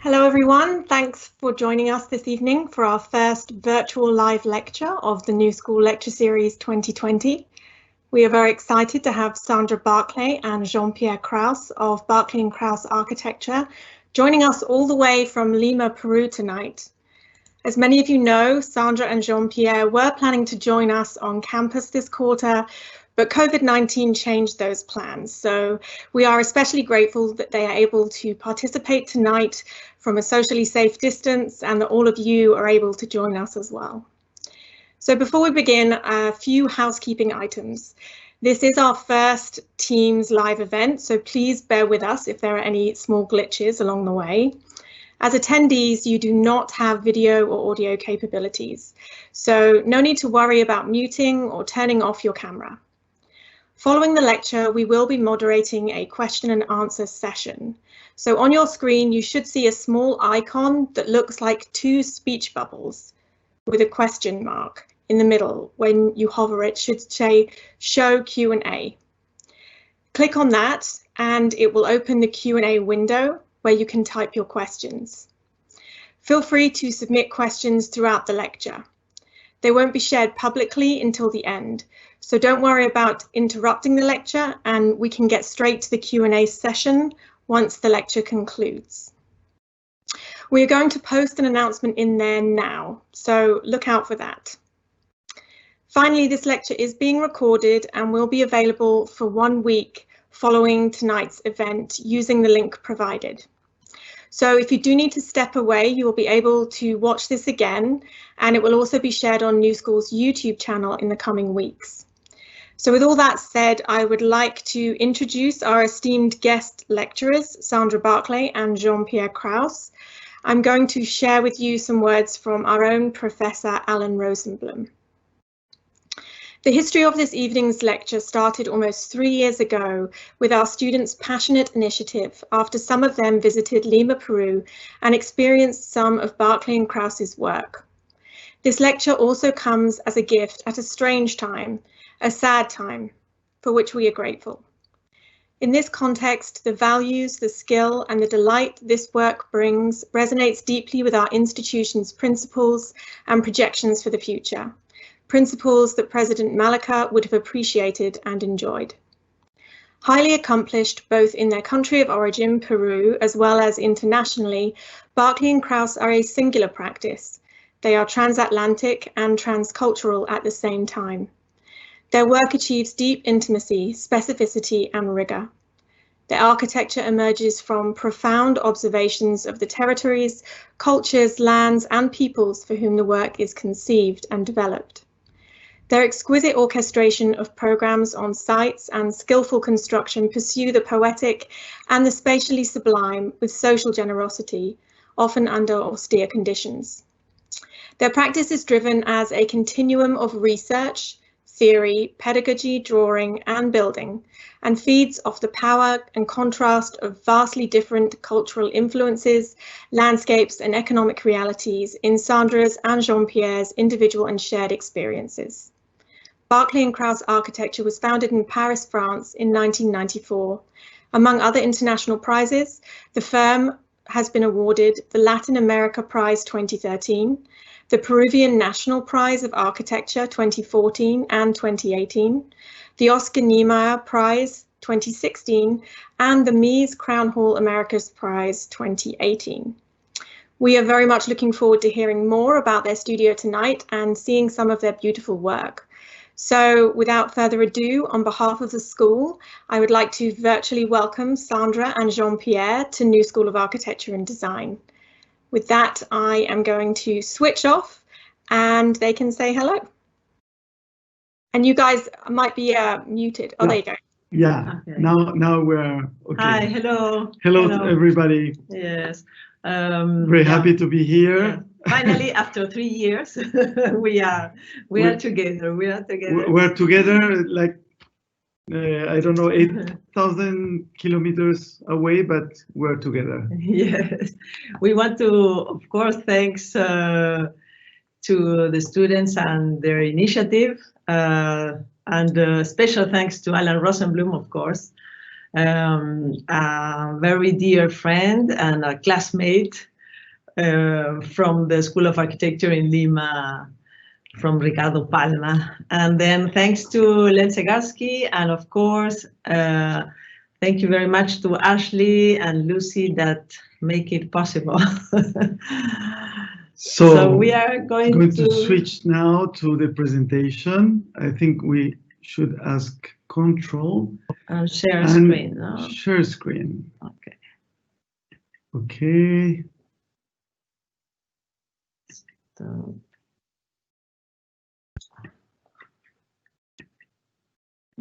Hello everyone, thanks for joining us this evening for our first virtual live lecture of the New School Lecture Series 2020. We are very excited to have Sandra Barclay and Jean-Pierre Crousse of Barclay & Crousse Architecture joining us all the way from Lima, Peru tonight. As many of you know, Sandra and Jean-Pierre were planning to join us on campus this quarter, but COVID-19 changed those plans. So we are especially grateful that they are able to participate tonight from a socially safe distance and that all of you are able to join us as well. So before we begin, a few housekeeping items. This is our first Teams live event, so please bear with us if there are any small glitches along the way. As attendees, you do not have video or audio capabilities, so no need to worry about muting or turning off your camera. Following the lecture, we will be moderating a question and answer session. So on your screen, you should see a small icon that looks like two speech bubbles with a question mark in the middle. When you hover, it should say show Q&A. Click on that and it will open the Q&A window where you can type your questions. Feel free to submit questions throughout the lecture. They won't be shared publicly until the end, so don't worry about interrupting the lecture and we can get straight to the Q&A session once the lecture concludes. We are going to post an announcement in there now, so look out for that. Finally, this lecture is being recorded and will be available for 1 week following tonight's event using the link provided. So if you do need to step away, you will be able to watch this again, and it will also be shared on New School's YouTube channel in the coming weeks. So with all that said, I would like to introduce our esteemed guest lecturers, Sandra Barclay and Jean-Pierre Crousse. I'm going to share with you some words from our own Professor Alan Rosenblum. The history of this evening's lecture started almost 3 years ago with our students' passionate initiative after some of them visited Lima, Peru and experienced some of Barclay & Crousse's work. This lecture also comes as a gift at a strange time, a sad time, for which we are grateful. In this context, the values, the skill and the delight this work brings resonates deeply with our institution's principles and projections for the future. Principles that President Malika would have appreciated and enjoyed. Highly accomplished both in their country of origin, Peru, as well as internationally, Barclay & Crousse are a singular practice. They are transatlantic and transcultural at the same time. Their work achieves deep intimacy, specificity and rigor. Their architecture emerges from profound observations of the territories, cultures, lands and peoples for whom the work is conceived and developed. Their exquisite orchestration of programs on sites and skillful construction pursue the poetic and the spatially sublime with social generosity, often under austere conditions. Their practice is driven as a continuum of research, theory, pedagogy, drawing and building, and feeds off the power and contrast of vastly different cultural influences, landscapes and economic realities in Sandra's and Jean-Pierre's individual and shared experiences. Barclay & Crousse Architecture was founded in Paris, France in 1994. Among other international prizes, the firm has been awarded the Latin America Prize 2013, the Peruvian National Prize of Architecture 2014 and 2018, the Oscar Niemeyer Prize 2016, and the Mies Crown Hall Americas Prize 2018. We are very much looking forward to hearing more about their studio tonight and seeing some of their beautiful work. So without further ado, on behalf of the school, I would like to virtually welcome Sandra and Jean-Pierre to New School of Architecture and Design. With that, I am going to switch off and they can say hello. And you guys might be muted. Oh, there you go. Yeah, okay. Now we're okay. Hi, hello. Hello. Everybody. Yes. Very happy to be here. Yeah. Finally, after 3 years, we are together. We're together, like I don't know, 8,000 kilometers away, but we're together. Yes, we want to, of course, thanks to the students and their initiative, and special thanks to Alan Rosenblum, of course, a very dear friend and a classmate from the School of Architecture in Lima, from Ricardo Palma. And then thanks to Len Segarski, and of course, thank you very much to Ashley and Lucy that make it possible. So we are going to switch now to the presentation. I think we should ask control and share screen. No? Share screen. Okay. Okay. So,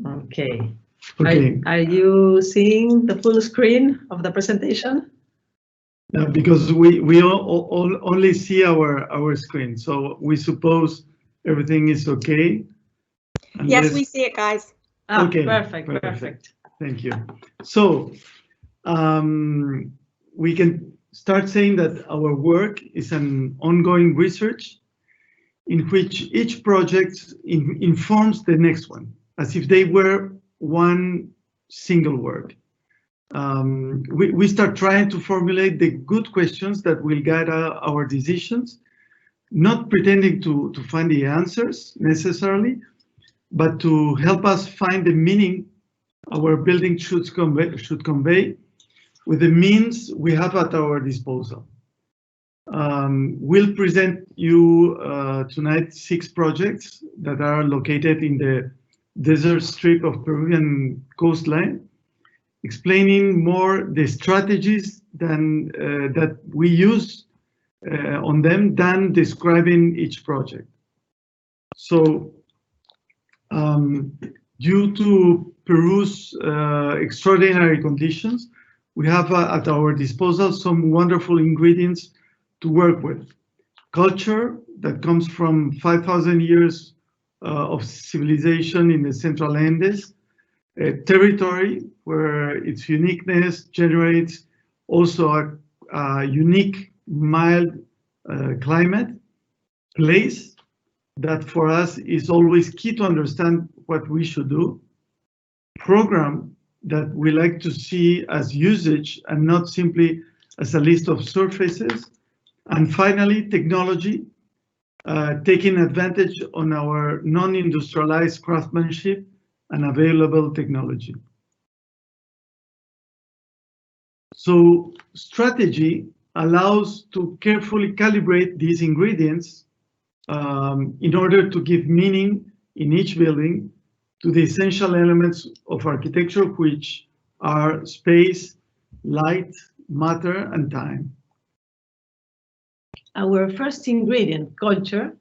okay. Okay. Are you seeing the full screen of the presentation? Because we all only see our screen, so we suppose everything is okay. Yes, we see it, guys. Oh, okay. Perfect. Thank you. So we can start saying that our work is an ongoing research in which each project informs the next one, as if they were one single work. We start trying to formulate the good questions that will guide our decisions, not pretending to find the answers necessarily, but to help us find the meaning our building should convey with the means we have at our disposal. We'll present you tonight 6 projects that are located in the desert strip of Peruvian coastline, explaining more the strategies that we use on them than describing each project. So, due to Peru's extraordinary conditions, we have at our disposal some wonderful ingredients to work with. Culture that comes from 5,000 years of civilization in the Central Andes, territory where its uniqueness generates also a unique, mild climate, place that for us is always key to understand what we should do, program that we like to see as usage and not simply as a list of surfaces, and finally, technology, taking advantage on our non-industrialized craftsmanship and available technology. So strategy allows to carefully calibrate these ingredients in order to give meaning in each building to the essential elements of architecture, which are space, light, matter, and time. Our first ingredient, culture,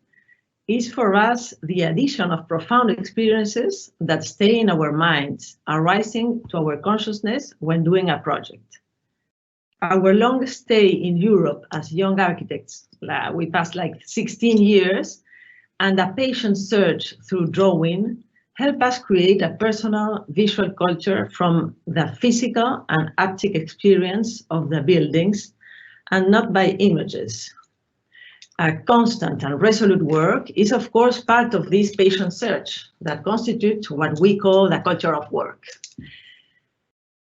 is for us the addition of profound experiences that stay in our minds, arising to our consciousness when doing a project. Our long stay in Europe as young architects, we passed like 16 years, and a patient search through drawing help us create a personal visual culture from the physical and haptic experience of the buildings, and not by images. A constant and resolute work is, of course, part of this patient search that constitutes what we call the culture of work.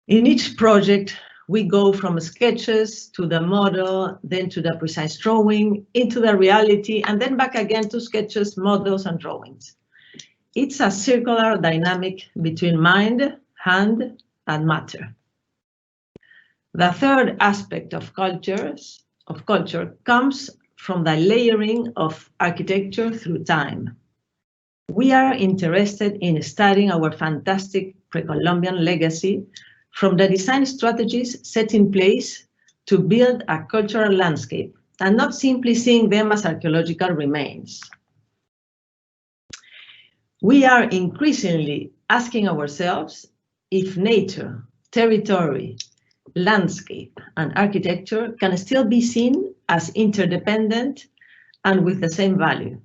In each project, we go from sketches to the model, then to the precise drawing, into the reality, and then back again to sketches, models, and drawings. It's a circular dynamic between mind, hand, and matter. The third aspect of culture comes from the layering of architecture through time. We are interested in studying our fantastic pre-Columbian legacy from the design strategies set in place to build a cultural landscape, and not simply seeing them as archaeological remains. We are increasingly asking ourselves if nature, territory, landscape, and architecture can still be seen as interdependent and with the same value.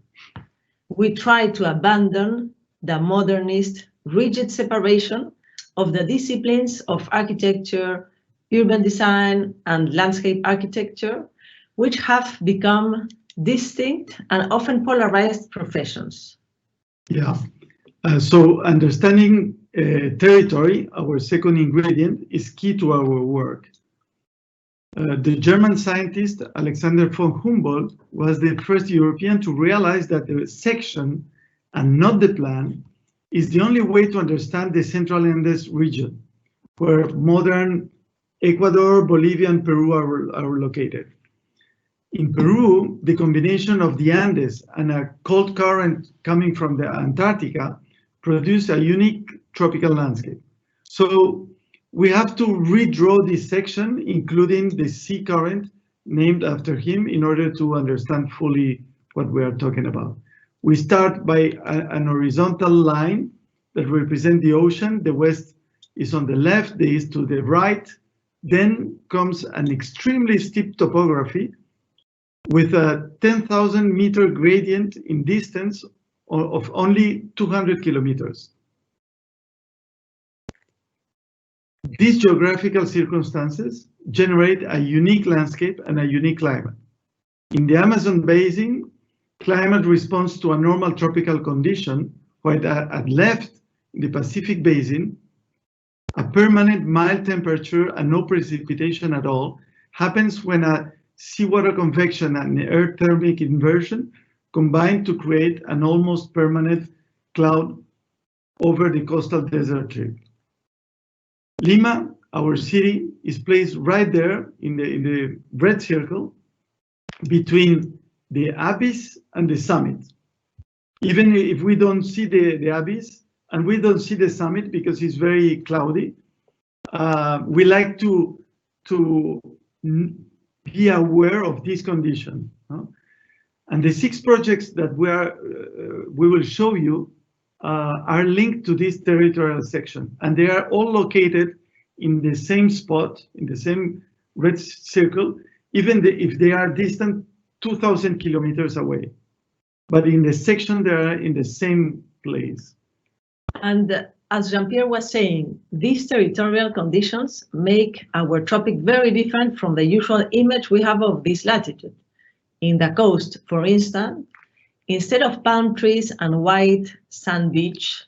We try to abandon the modernist, rigid separation of the disciplines of architecture, urban design, and landscape architecture, which have become distinct and often polarized professions. Yeah, so understanding territory, our second ingredient, is key to our work. The German scientist Alexander von Humboldt was the first European to realize that the section and not the plan is the only way to understand the Central Andes region, where modern Ecuador, Bolivia, and Peru are located. In Peru, the combination of the Andes and a cold current coming from the Antarctica produce a unique tropical landscape. So we have to redraw this section, including the sea current named after him, in order to understand fully what we are talking about. We start by an horizontal line that represents the ocean. The west is on the left, the east to the right. Then comes an extremely steep topography with a 10,000 meter gradient in distance of only 200 kilometers. These geographical circumstances generate a unique landscape and a unique climate. In the Amazon basin, climate responds to a normal tropical condition, while at left, in the Pacific basin, a permanent mild temperature and no precipitation at all happens when a seawater convection and air thermic inversion combine to create an almost permanent cloud over the coastal desert strip. Lima, our city, is placed right there in the red circle between the abyss and the summit. Even if we don't see the abyss and we don't see the summit because it's very cloudy, we like to be aware of this condition. And the 6 projects that we will show you are linked to this territorial section, and they are all located in the same spot, in the same red circle, even if they are distant 2,000 kilometers away. But in the section, they are in the same place. And as Jean-Pierre was saying, these territorial conditions make our tropic very different from the usual image we have of this latitude. In the coast, for instance, instead of palm trees and white sand beach,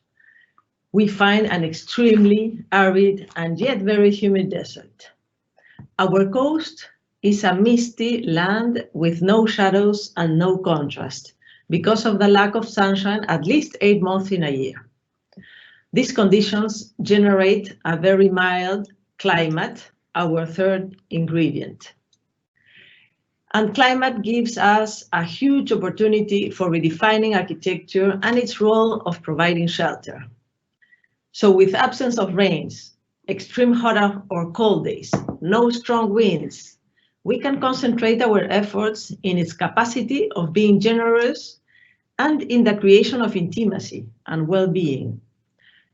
we find an extremely arid and yet very humid desert. Our coast is a misty land with no shadows and no contrast because of the lack of sunshine at least 8 months in a year. These conditions generate a very mild climate, our third ingredient. And climate gives us a huge opportunity for redefining architecture and its role of providing shelter. So with absence of rains, extreme hot or cold days, no strong winds, we can concentrate our efforts in its capacity of being generous and in the creation of intimacy and well-being.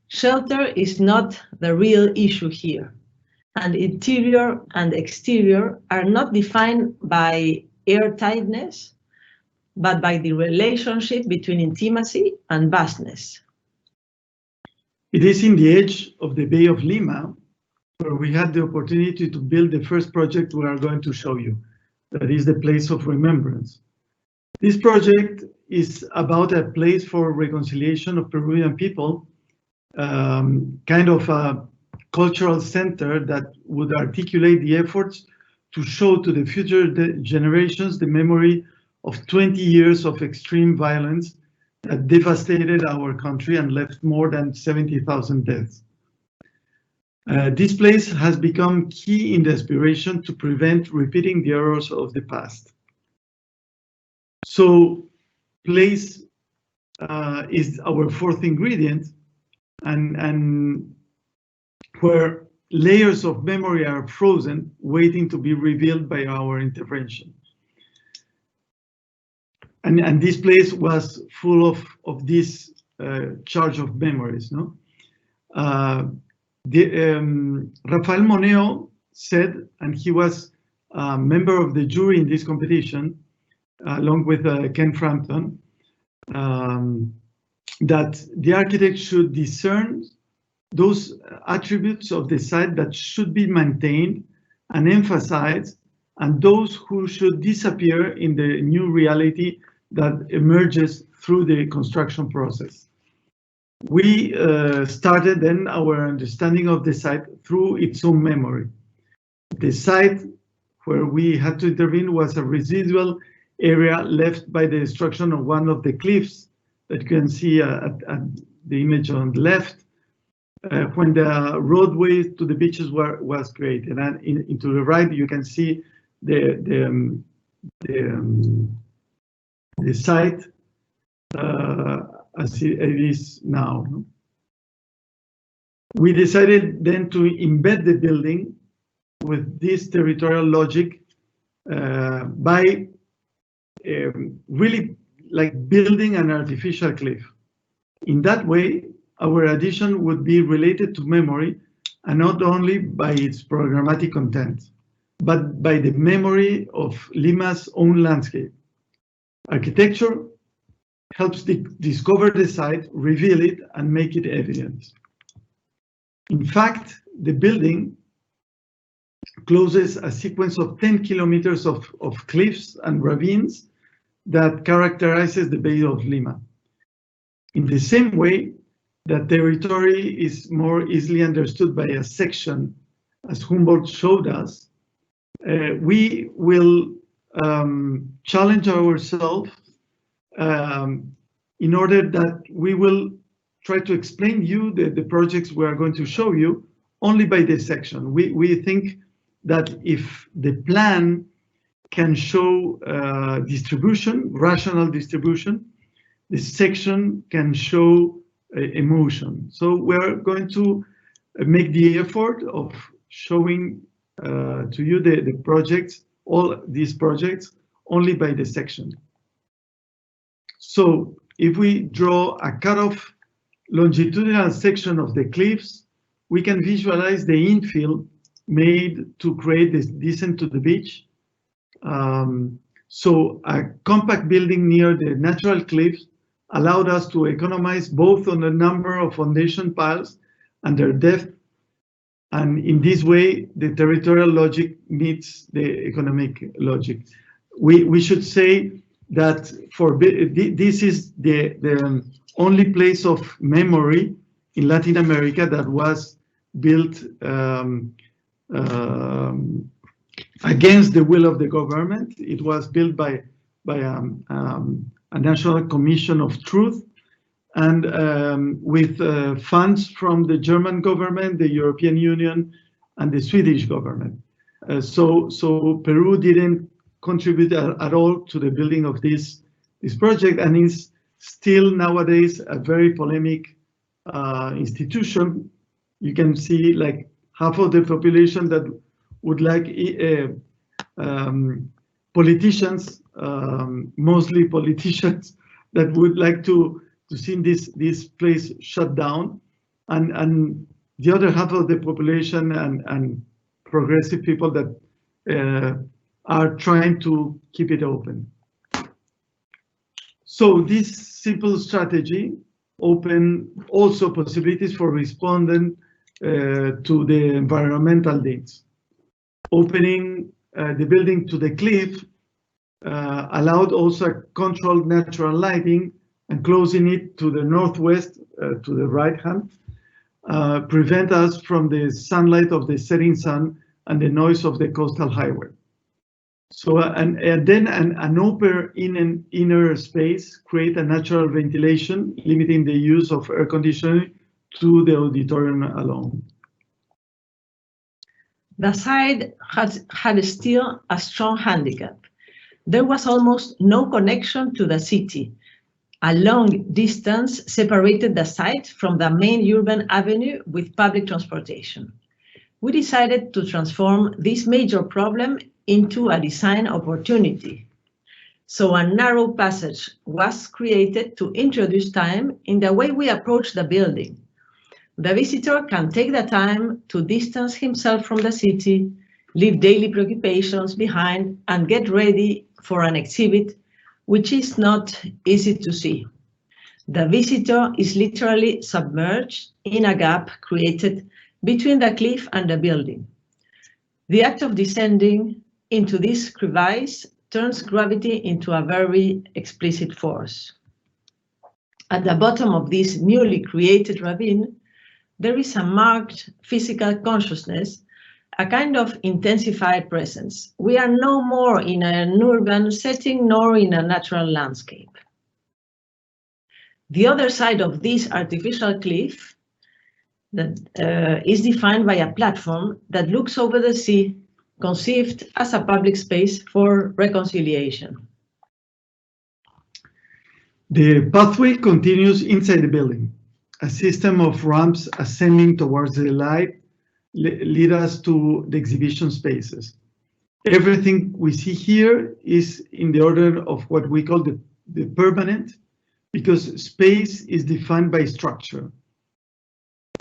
Shelter is not the real issue here, and interior and exterior are not defined by airtightness, but by the relationship between intimacy and vastness. It is in the edge of the Bay of Lima where we had the opportunity to build the first project we are going to show you. That is the Place of Remembrance. This project is about a place for reconciliation of Peruvian people, kind of a cultural center that would articulate the efforts to show to the future generations the memory of 20 years of extreme violence that devastated our country and left more than 70,000 deaths. This place has become key in the aspiration to prevent repeating the errors of the past. So, place is our fourth ingredient, and where layers of memory are frozen, waiting to be revealed by our intervention. And this place was full of this charge of memories, no? Rafael Moneo said, and he was a member of the jury in this competition, along with Ken Frampton, that the architect should discern those attributes of the site that should be maintained and emphasized, and those who should disappear in the new reality that emerges through the construction process. We started then our understanding of the site through its own memory. The site where we had to intervene was a residual area left by the destruction of one of the cliffs that you can see at the image on the left, when the roadway to the beaches was created. And into the right, you can see the site as it is now. We decided then to embed the building with this territorial logic by really like building an artificial cliff. In that way, our addition would be related to memory, and not only by its programmatic content, but by the memory of Lima's own landscape. Architecture helps discover the site, reveal it, and make it evident. In fact, the building closes a sequence of 10 kilometers of cliffs and ravines that characterizes the Bay of Lima. In the same way, the territory is more easily understood by a section, as Humboldt showed us. We will challenge ourselves in order that we will try to explain you the projects we are going to show you only by this section. We think that if the plan can show distribution, rational distribution, the section can show emotion. So we're going to make the effort of showing to you the projects, all these projects, only by the section. So if we draw a cutoff longitudinal section of the cliffs, we can visualize the infill made to create this descent to the beach. So a compact building near the natural cliffs allowed us to economize both on the number of foundation piles and their depth. And in this way, the territorial logic meets the economic logic. We should say that this is the only place of memory in Latin America that was built against the will of the government. It was built by a National Commission of Truth, and with funds from the German government, the European Union, and the Swedish government. So Peru didn't contribute at all to the building of this project, and is still nowadays a very polemic institution. You can see like half of the population that would like politicians, mostly politicians, that would like to see this place shut down, and the other half of the population and progressive people that are trying to keep it open. So this simple strategy open also possibilities for responding to the environmental needs. Opening the building to the cliff allowed also controlled natural lighting, and closing it to the northwest, to the right hand, prevent us from the sunlight of the setting sun and the noise of the coastal highway. So and then an open inner space create a natural ventilation, limiting the use of air conditioning to the auditorium alone. The site had still a strong handicap. There was almost no connection to the city. A long distance separated the site from the main urban avenue with public transportation. We decided to transform this major problem into a design opportunity. So a narrow passage was created to introduce time in the way we approach the building. The visitor can take the time to distance himself from the city, leave daily preoccupations behind, and get ready for an exhibit which is not easy to see. The visitor is literally submerged in a gap created between the cliff and the building. The act of descending into this crevice turns gravity into a very explicit force. At the bottom of this newly created ravine, there is a marked physical consciousness a kind of intensified presence. We are no more in an urban setting nor in a natural landscape. The other side of this artificial cliff that is defined by a platform that looks over the sea, conceived as a public space for reconciliation. The pathway continues inside the building. A system of ramps ascending towards the light lead us to the exhibition spaces. Everything we see here is in the order of what we call the permanent, because space is defined by structure,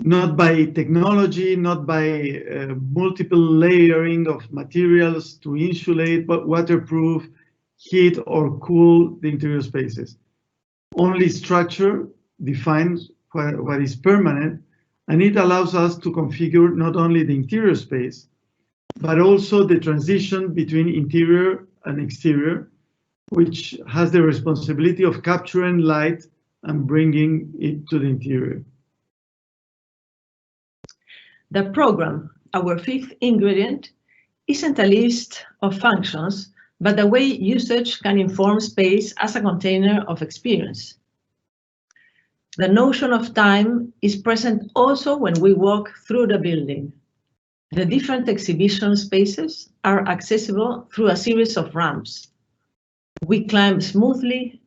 not by technology, not by multiple layering of materials to insulate, but waterproof, heat or cool the interior spaces. Only structure defines what is permanent, and it allows us to configure not only the interior space, but also the transition between interior and exterior, which has the responsibility of capturing light and bringing it to the interior. The program, our fifth ingredient, isn't a list of functions, but the way usage can inform space as a container of experience. The notion of time is present also when we walk through the building. The different exhibition spaces are accessible through a series of ramps. We climb smoothly,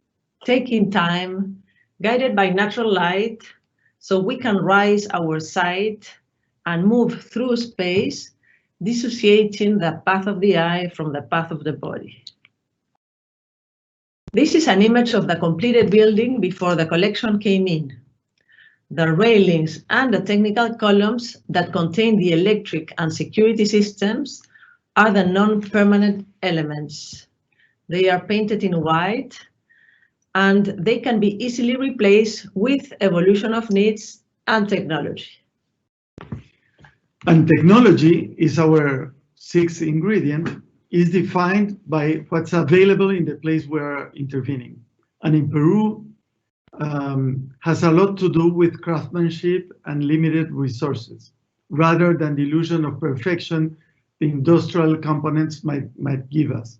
taking time, guided by natural light, so we can raise our sight and move through space, dissociating the path of the eye from the path of the body. This is an image of the completed building before the collection came in. The railings and the technical columns that contain the electric and security systems are the non-permanent elements. They are painted in white, and they can be easily replaced with evolution of needs and technology. And technology is our sixth ingredient, is defined by what's available in the place we're intervening. And in Peru, has a lot to do with craftsmanship and limited resources, rather than the illusion of perfection the industrial components might give us.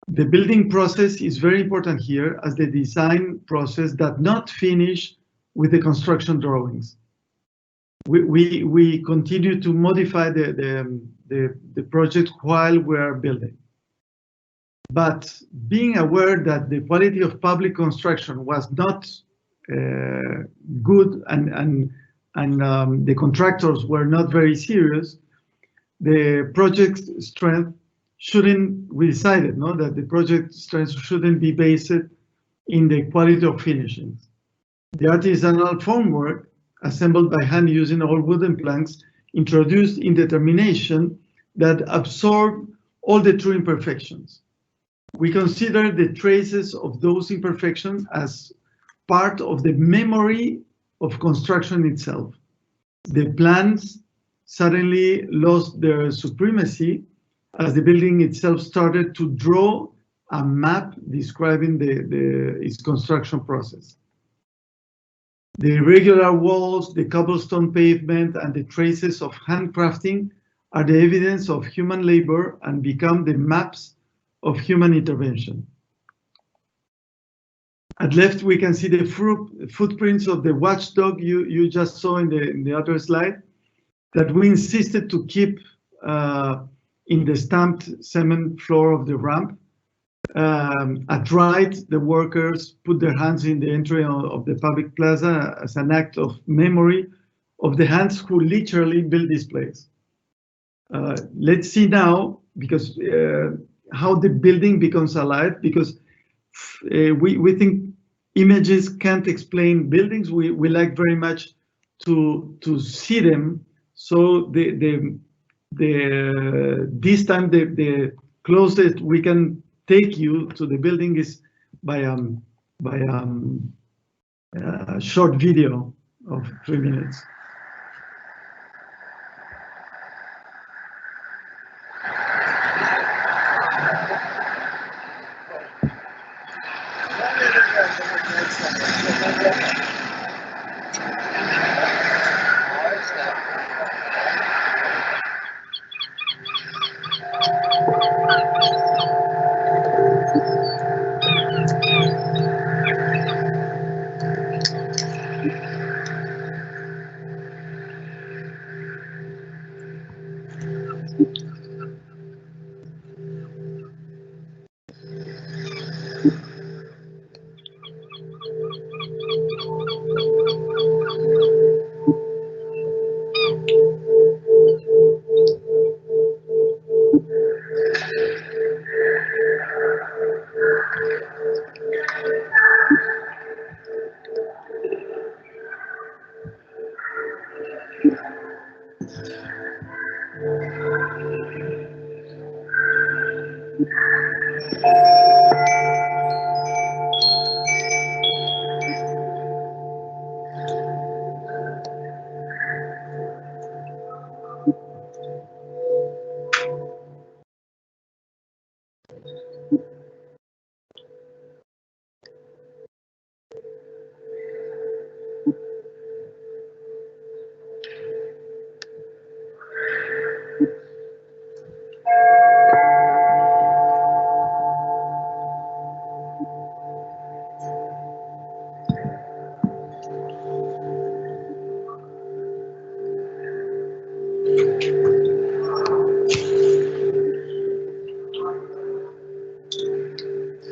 The building process is very important here, as the design process does not finish with the construction drawings. We continue to modify the project while we are building. But being aware that the quality of public construction was not good and the contractors were not very serious, the project strength shouldn't, we decided that the project strength shouldn't be based in the quality of finishings. The artisanal formwork, assembled by hand using all wooden planks, introduced indetermination that absorb all the true imperfections. We consider the traces of those imperfections as part of the memory of construction itself. The plans suddenly lost their supremacy as the building itself started to draw a map describing its construction process. The irregular walls, the cobblestone pavement, and the traces of handcrafting are the evidence of human labor and become the maps of human intervention. At left, we can see the footprints of the watchdog you just saw in the other slide, that we insisted to keep in the stamped cement floor of the ramp. At right, the workers put their hands in the entry of the public plaza as an act of memory of the hands who literally built this place. Let's see now, because how the building becomes alive, because we think images can't explain buildings. We like very much to see them. So this time the closest we can take you to the building is by a short video of 3 minutes.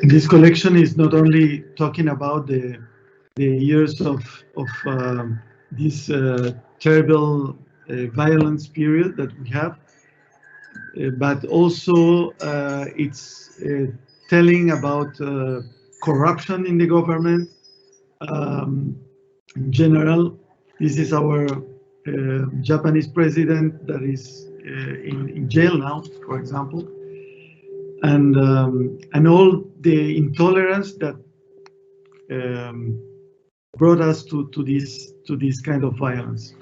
This collection is not only talking about the years of this terrible violence period that we have, but also it's telling about corruption in the government in general. This is our Japanese president that is in jail now, for example. And all the intolerance that brought us to this kind of violence.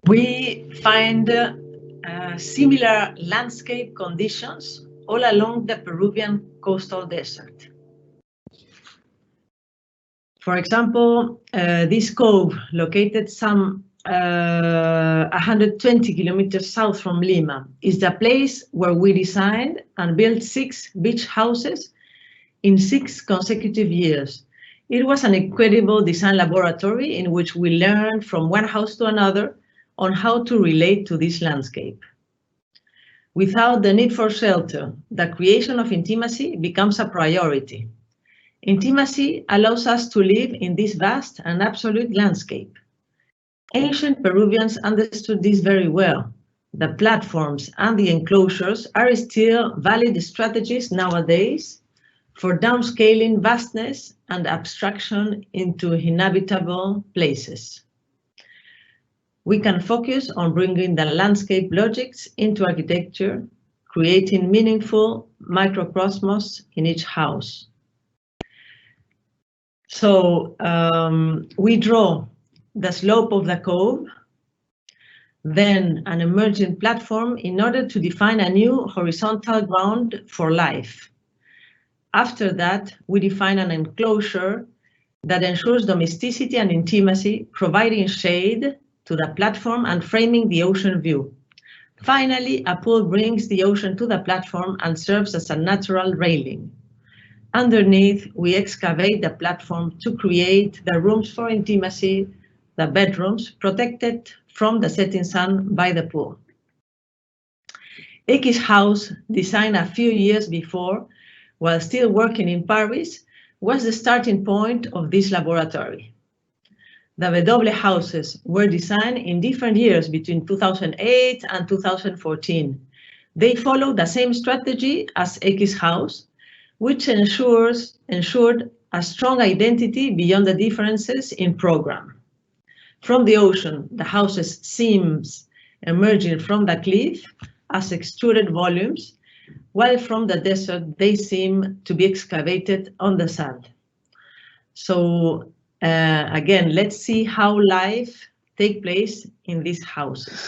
We find similar landscape conditions all along the Peruvian coastal desert. For example, this cove, located some 120 kilometers south from Lima, is the place where we designed and built 6 beach houses in 6 consecutive years. It was an incredible design laboratory in which we learned from one house to another on how to relate to this landscape. Without the need for shelter, the creation of intimacy becomes a priority. Intimacy allows us to live in this vast and absolute landscape. Ancient Peruvians understood this very well. The platforms and the enclosures are still valid strategies nowadays for downscaling vastness and abstraction into inhabitable places. We can focus on bringing the landscape logics into architecture, creating meaningful microcosmos in each house. So we draw the slope of the cove, then an emergent platform in order to define a new horizontal ground for life. After that, we define an enclosure that ensures domesticity and intimacy, providing shade to the platform and framing the ocean view. Finally, a pool brings the ocean to the platform and serves as a natural railing. Underneath, we excavate the platform to create the rooms for intimacy, the bedrooms, protected from the setting sun by the pool. Eki's house, designed a few years before, while still working in Paris, was the starting point of this laboratory. The W houses were designed in different years between 2008 and 2014. They followed the same strategy as Eki's house, which ensured a strong identity beyond the differences in program. From the ocean, the houses seams emerging from the cliff as extruded volumes, while from the desert, they seem to be excavated on the sand. So again, let's see how life takes place in these houses.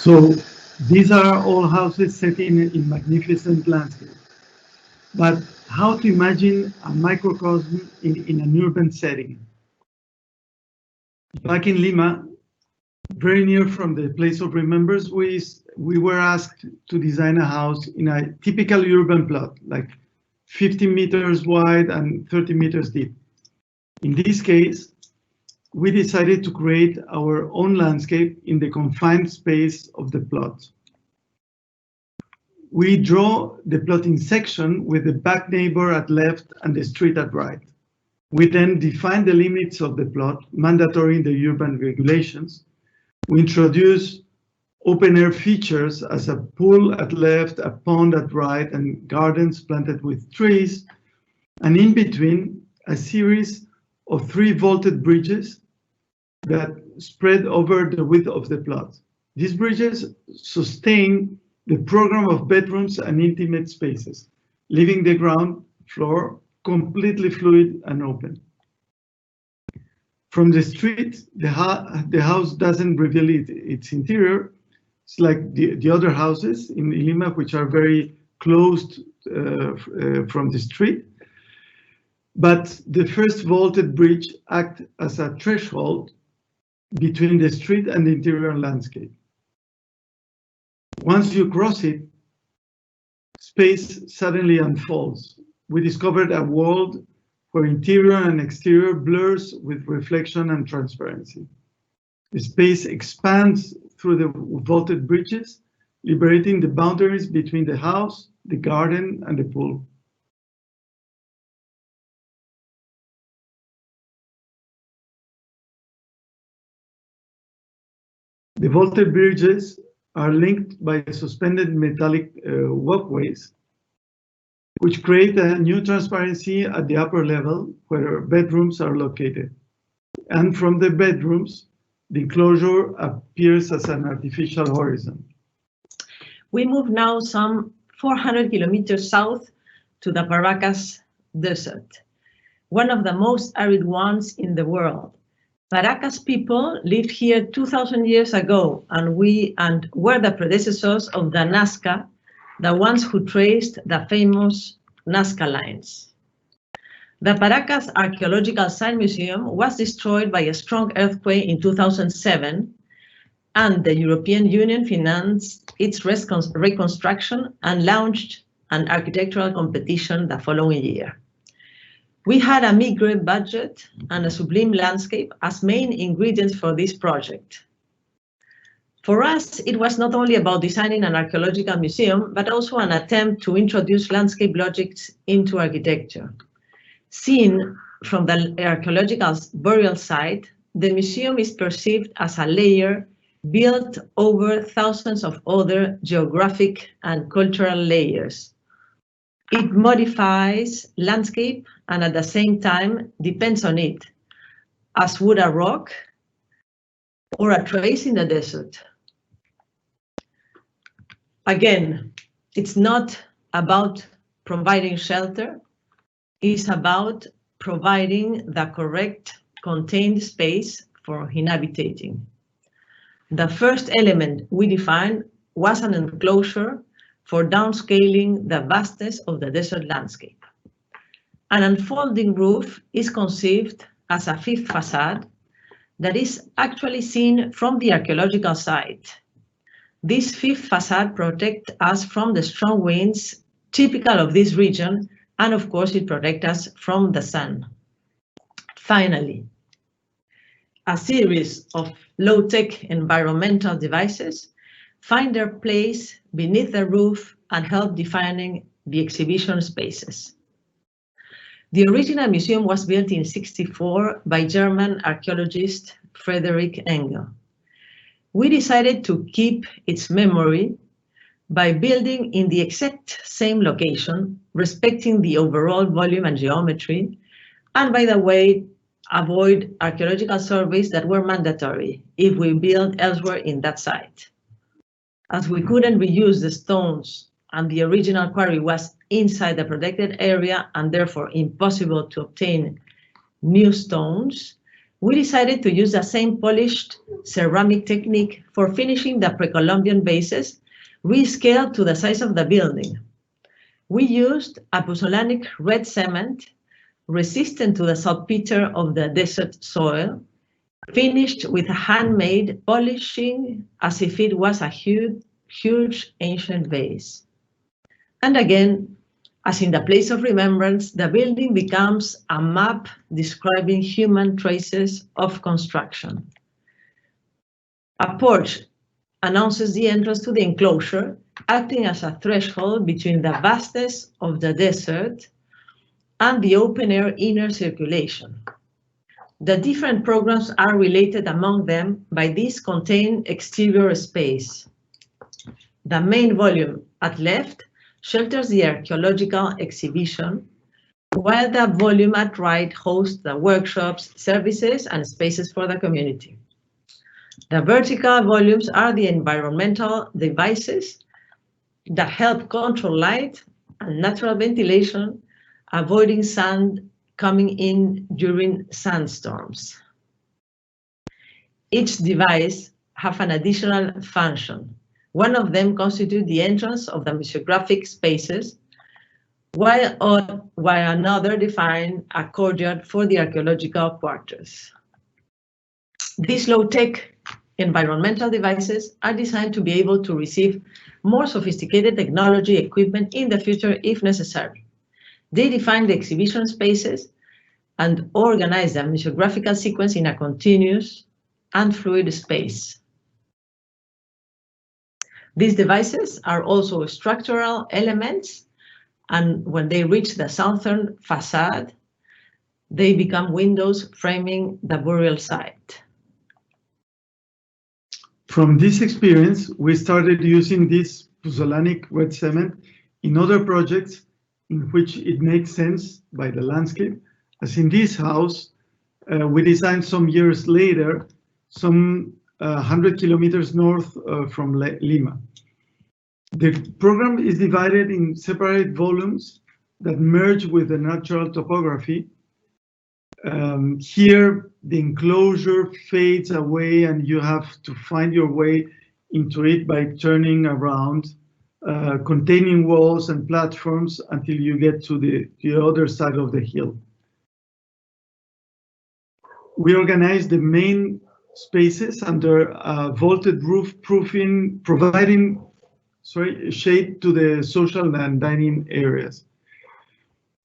So these are all houses set in magnificent landscape. But how to imagine a microcosm in an urban setting? Back in Lima, very near from the place of remembrance, we were asked to design a house in a typical urban plot, like 50 meters wide and 30 meters deep. In this case, we decided to create our own landscape in the confined space of the plot. We draw the plotting section with the back neighbor at left and the street at right. We then define the limits of the plot, mandatory in the urban regulations. We introduce open air features as a pool at left, a pond at right, and gardens planted with trees. And in between, a series of 3 vaulted bridges that spread over the width of the plot. These bridges sustain the program of bedrooms and intimate spaces, leaving the ground floor completely fluid and open. From the street, the house doesn't reveal its interior. It's like the other houses in Lima, which are very closed from the street. But the first vaulted bridge acts as a threshold between the street and the interior landscape. Once you cross it, space suddenly unfolds. We discovered a world where interior and exterior blurs with reflection and transparency. The space expands through the vaulted bridges, liberating the boundaries between the house, the garden, and the pool. The vaulted bridges are linked by suspended metallic walkways, which create a new transparency at the upper level where bedrooms are located. And from the bedrooms, the enclosure appears as an artificial horizon. We move now some 400 kilometers south to the Caracas Desert, one of the most arid ones in the world. Caracas people lived here 2,000 years ago, and were the predecessors of the Nazca, the ones who traced the famous Nazca lines. The Caracas Archaeological Site Museum was destroyed by a strong earthquake in 2007, and the European Union financed its reconstruction and launched an architectural competition the following year. We had a meager budget and a sublime landscape as main ingredients for this project. For us, it was not only about designing an archaeological museum, but also an attempt to introduce landscape logics into architecture. Seen from the archaeological burial site, the museum is perceived as a layer built over thousands of other geographic and cultural layers. It modifies landscape and at the same time depends on it, as would a rock or a trace in the desert. Again, it's not about providing shelter, it's about providing the correct contained space for inhabiting. The first element we defined was an enclosure for downscaling the vastness of the desert landscape. An unfolding roof is conceived as a fifth facade that is actually seen from the archaeological site. This fifth facade protects us from the strong winds typical of this region, and of course it protects us from the sun. Finally, a series of low-tech environmental devices find their place beneath the roof and help defining the exhibition spaces. The original museum was built in 1964 by German archaeologist Friedrich Engel. We decided to keep its memory by building in the exact same location, respecting the overall volume and geometry, and by the way, avoid archaeological surveys that were mandatory if we build elsewhere in that site. As we couldn't reuse the stones and the original quarry was inside the protected area and therefore impossible to obtain new stones, we decided to use the same polished ceramic technique for finishing the pre-Columbian bases, rescaled to the size of the building. We used a pozzolanic red cement resistant to the saltpeter of the desert soil, finished with a handmade polishing as if it was a huge ancient vase. And again, as in the place of remembrance, the building becomes a map describing human traces of construction. A porch announces the entrance to the enclosure, acting as a threshold between the vastness of the desert and the open-air inner circulation. The different programs are related among them by this contained exterior space. The main volume at left shelters the archaeological exhibition, while the volume at right hosts the workshops, services, and spaces for the community. The vertical volumes are the environmental devices that help control light and natural ventilation, avoiding sand coming in during sandstorms. Each device has an additional function. One of them constitutes the entrance of the museographic spaces, while another defines a courtyard for the archaeological quarters. These low-tech environmental devices are designed to be able to receive more sophisticated technology equipment in the future if necessary. They define the exhibition spaces and organize the museographical sequence in a continuous and fluid space. These devices are also structural elements, and when they reach the southern facade, they become windows framing the burial site. From this experience, we started using this pozzolanic red cement in other projects in which it makes sense by the landscape. As in this house, we designed some years later, some 100 kilometers north from Lima. The program is divided in separate volumes that merge with the natural topography. Here, the enclosure fades away and you have to find your way into it by turning around, containing walls and platforms until you get to the other side of the hill. We organize the main spaces under a vaulted roof proofing, providing shade to the social and dining areas.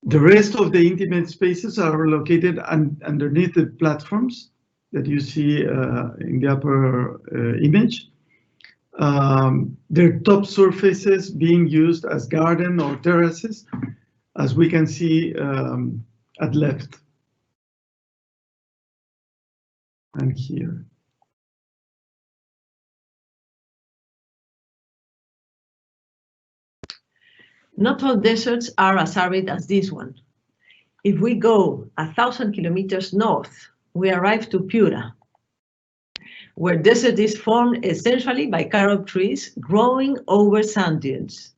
The rest of the intimate spaces are located underneath the platforms that you see in the upper image. Their top surfaces being used as garden or terraces, as we can see at left and here. Not all deserts are as arid as this one. If we go 1,000 kilometers north, we arrive to Piura, where desert is formed essentially by carob trees growing over sand dunes.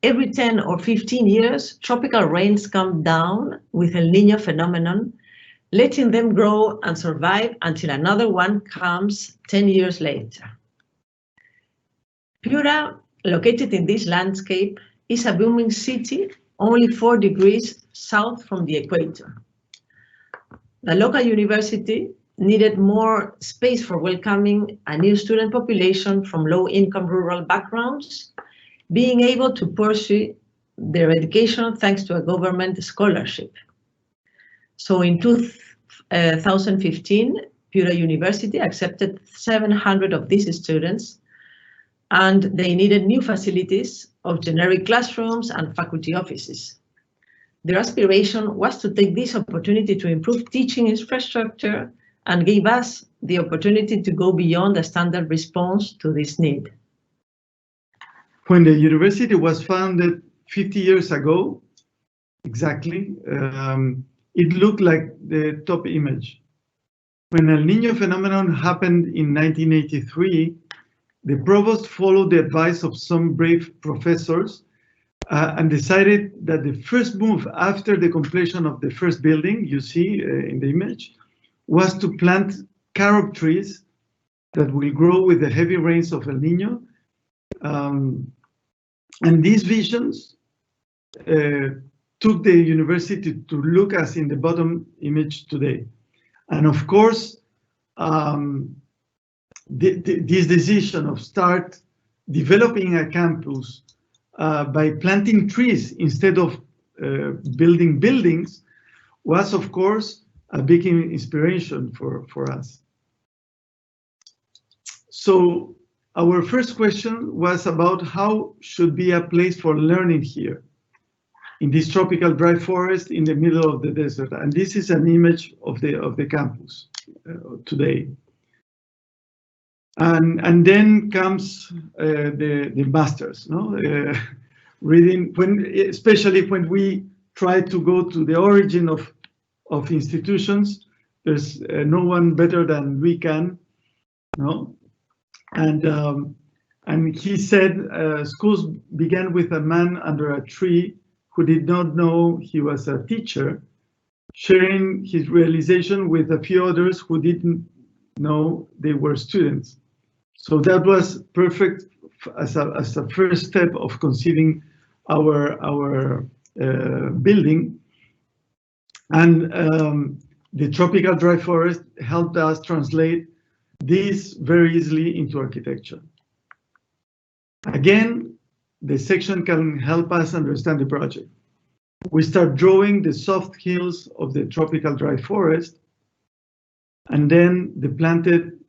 Every 10 or 15 years, tropical rains come down with El Niño phenomenon, letting them grow and survive until another one comes 10 years later. Piura, located in this landscape, is a booming city only 4 degrees south from the equator. The local university needed more space for welcoming a new student population from low-income rural backgrounds, being able to pursue their education thanks to a government scholarship. So in 2015, Piura University accepted 700 of these students, and they needed new facilities of generic classrooms and faculty offices. Their aspiration was to take this opportunity to improve teaching infrastructure and gave us the opportunity to go beyond the standard response to this need. When the university was founded 50 years ago, exactly, it looked like the top image. When El Niño phenomenon happened in 1983, the provost followed the advice of some brave professors and decided that the first move after the completion of the first building, you see in the image, was to plant carob trees that will grow with the heavy rains of El Niño. And these visions took the university to look as in the bottom image today. And of course, this decision of start developing a campus by planting trees instead of building buildings was, of course, a big inspiration for us. So our first question was about how should be a place for learning here in this tropical dry forest in the middle of the desert. And this is an image of the campus today. And then comes the masters, no? Reading, especially when we try to go to the origin of institutions, there's no one better than we can No, and he said schools began with a man under a tree who did not know he was a teacher, sharing his realization with a few others who didn't know they were students. So that was perfect as a first step of conceiving our building. And the tropical dry forest helped us translate this very easily into architecture. Again, the section can help us understand the project. We start drawing the soft hills of the tropical dry forest, and then the planted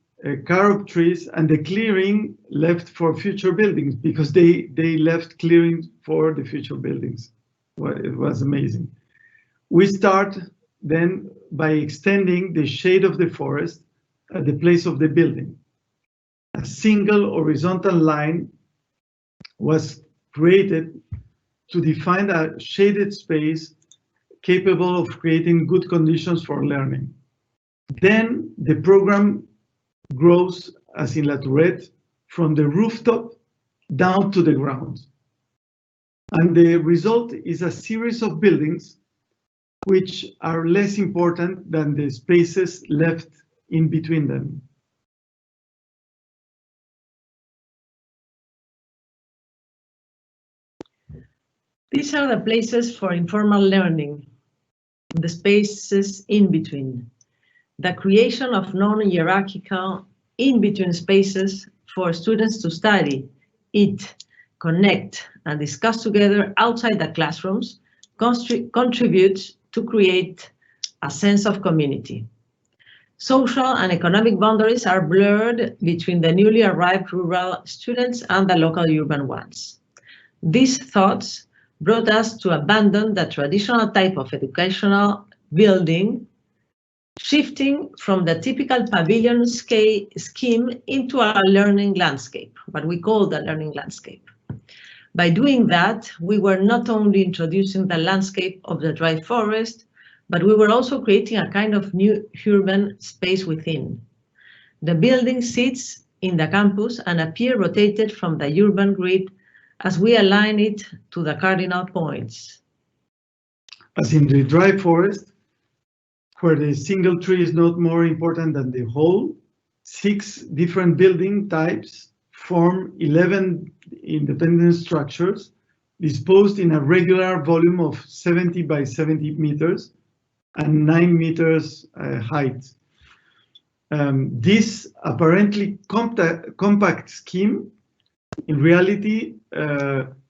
carob trees and the clearing left for future buildings, because they left clearing for the future buildings. Well, it was amazing. We start then by extending the shade of the forest at the place of the building. A single horizontal line was created to define a shaded space capable of creating good conditions for learning. Then the program grows, as in La Tourette, from the rooftop down to the ground. And the result is a series of buildings which are less important than the spaces left in between them. These are the places for informal learning, the spaces in between. The creation of non-hierarchical in-between spaces for students to study, eat, connect, and discuss together outside the classrooms contributes to create a sense of community. Social and economic boundaries are blurred between the newly arrived rural students and the local urban ones. These thoughts brought us to abandon the traditional type of educational building, shifting from the typical pavilion scheme into a learning landscape, what we call the learning landscape. By doing that, we were not only introducing the landscape of the dry forest, but we were also creating a kind of new urban space within. The building sits in the campus and appears rotated from the urban grid as we align it to the cardinal points. As in the dry forest, where the single tree is not more important than the whole, 6 different building types form 11 independent structures disposed in a regular volume of 70 by 70 meters and 9 meters height. This apparently compact scheme in reality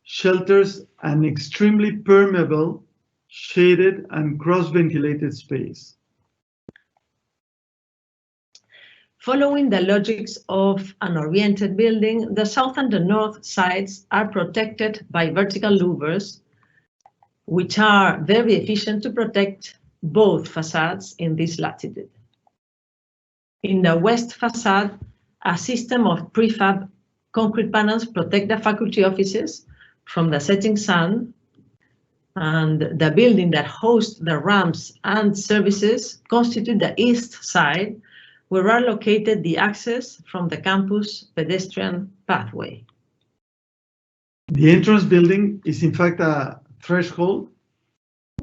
shelters an extremely permeable, shaded and cross-ventilated space. Following the logics of an oriented building, the south and the north sides are protected by vertical louvers, which are very efficient to protect both facades in this latitude. In the west facade, a system of prefab concrete panels protect the faculty offices from the setting sun, and the building that hosts the ramps and services constitute the east side, where are located the access from the campus pedestrian pathway. The entrance building is in fact a threshold,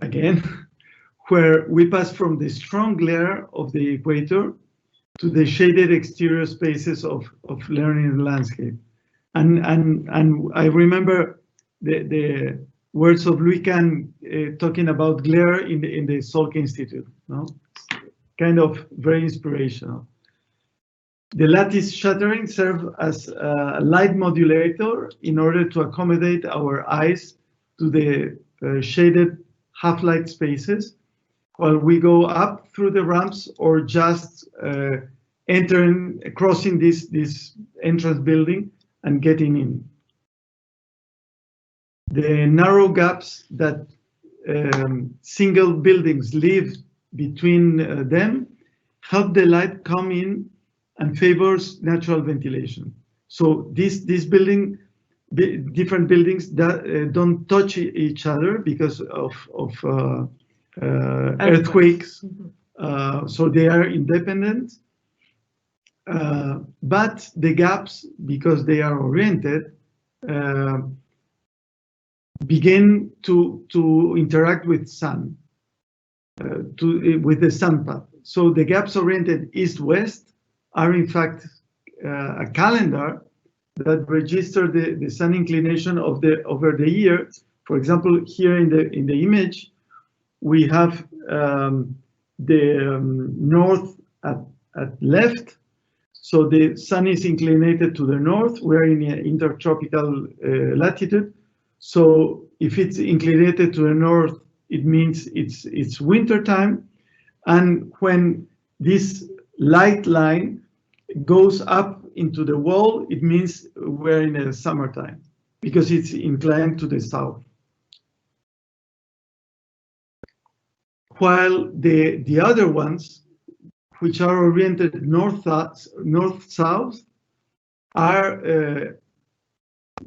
again, where we pass from the strong glare of the equator to the shaded exterior spaces of learning landscape. And I remember the words of Louis Kahn talking about glare in the Salk Institute. No? Kind of very inspirational. The lattice shuttering serves as a light modulator in order to accommodate our eyes to the shaded half-light spaces while we go up through the ramps or just crossing this entrance building and getting in. The narrow gaps that single buildings leave between them help the light come in and favors natural ventilation. So this building, different buildings that don't touch each other because of earthquakes. So they are independent. but the gaps, because they are oriented, begin to interact with sun, with the sun path. So the gaps oriented east-west are in fact a calendar that register the sun inclination of over the year. For example, here in the image, we have north at left. So the sun is inclinated to the north. We're in an intertropical latitude. So if it's inclinated to the north, it means it's winter time. And when this light line goes up into the wall, it means we're in a summertime because it's inclined to the south. While the other ones, which are oriented north-south, are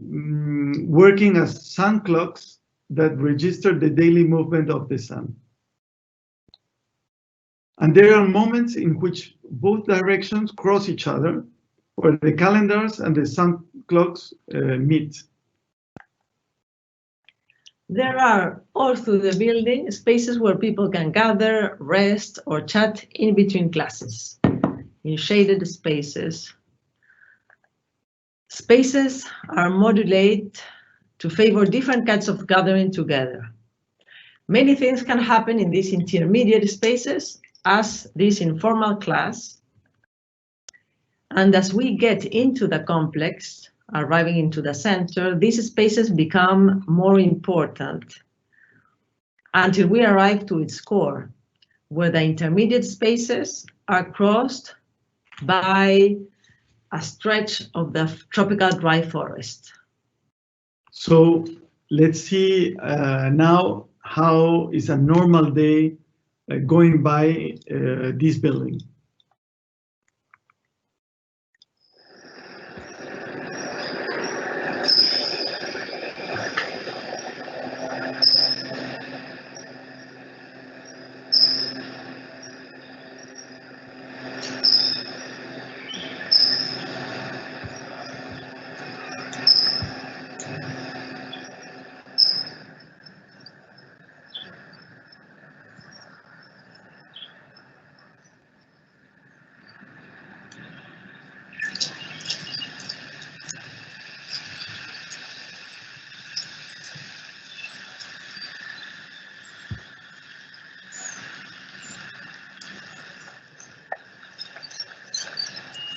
working as sun clocks that register the daily movement of the sun. And there are moments in which both directions cross each other, where the calendars and the sun clocks meet. There are all through the building spaces where people can gather, rest, or chat in between classes, in shaded spaces. Spaces are modulated to favor different kinds of gathering together. Many things can happen in these intermediate spaces, as this informal class. And as we get into the complex, arriving into the center, these spaces become more important until we arrive to its core, where the intermediate spaces are crossed by a stretch of the tropical dry forest. So let's see now how is a normal day going by this building.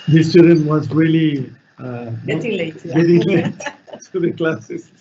This student was really getting late. Yeah. Getting late to the classes.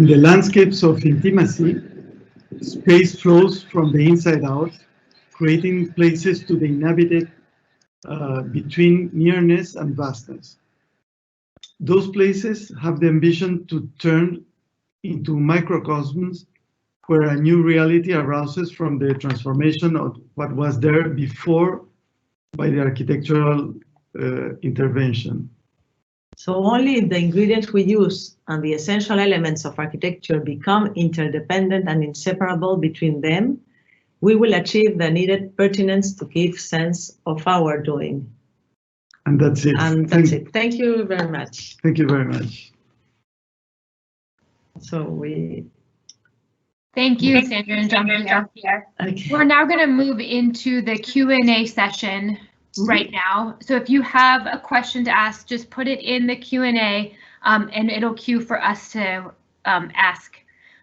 In the landscapes of intimacy, space flows from the inside out, creating places to be inhabited between nearness and vastness. Those places have the ambition to turn into microcosms where a new reality arises from the transformation of what was there before by the architectural intervention. So only if the ingredients we use and the essential elements of architecture become interdependent and inseparable between them, we will achieve the needed pertinence to give sense of our doing. And that's it. And that's it. Thank you very much. Thank you very much. So we... Thank you, Sandra and Jean-Pierre. Okay. We're now going to move into the Q&A session right now. So if you have a question to ask, just put it in the Q&A and it'll queue for us to ask.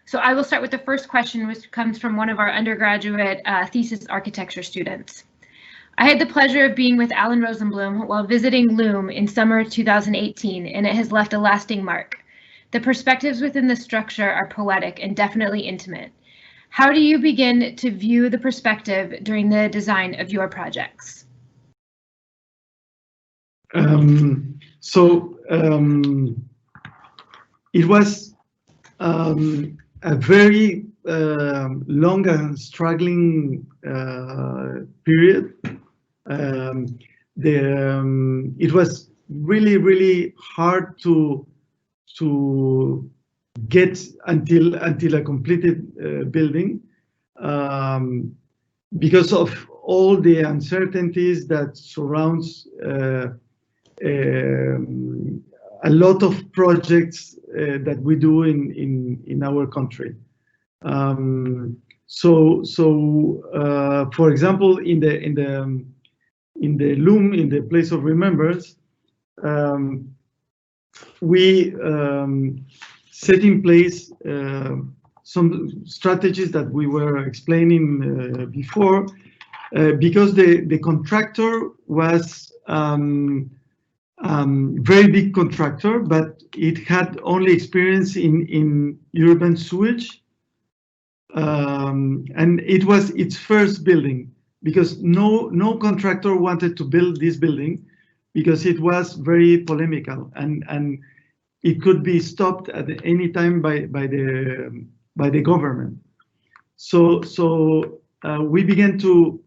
So I will start with the first question, which comes from one of our undergraduate thesis architecture students. I had the pleasure of being with Alan Rosenblum while visiting Loom in summer 2018, and it has left a lasting mark. The perspectives within the structure are poetic and definitely intimate. How do you begin to view the perspective during the design of your projects? It was a very long and struggling period. It was really hard to get until a completed building because of all the uncertainties that surrounds a lot of projects that we do in our country. For example, in the Loom, in the place of remembrance, we set in place some strategies that we were explaining before, because the contractor was very big contractor, but it had only experience in urban sewage, and it was its first building, because no contractor wanted to build this building because it was very polemical and it could be stopped at any time by the government. So we began to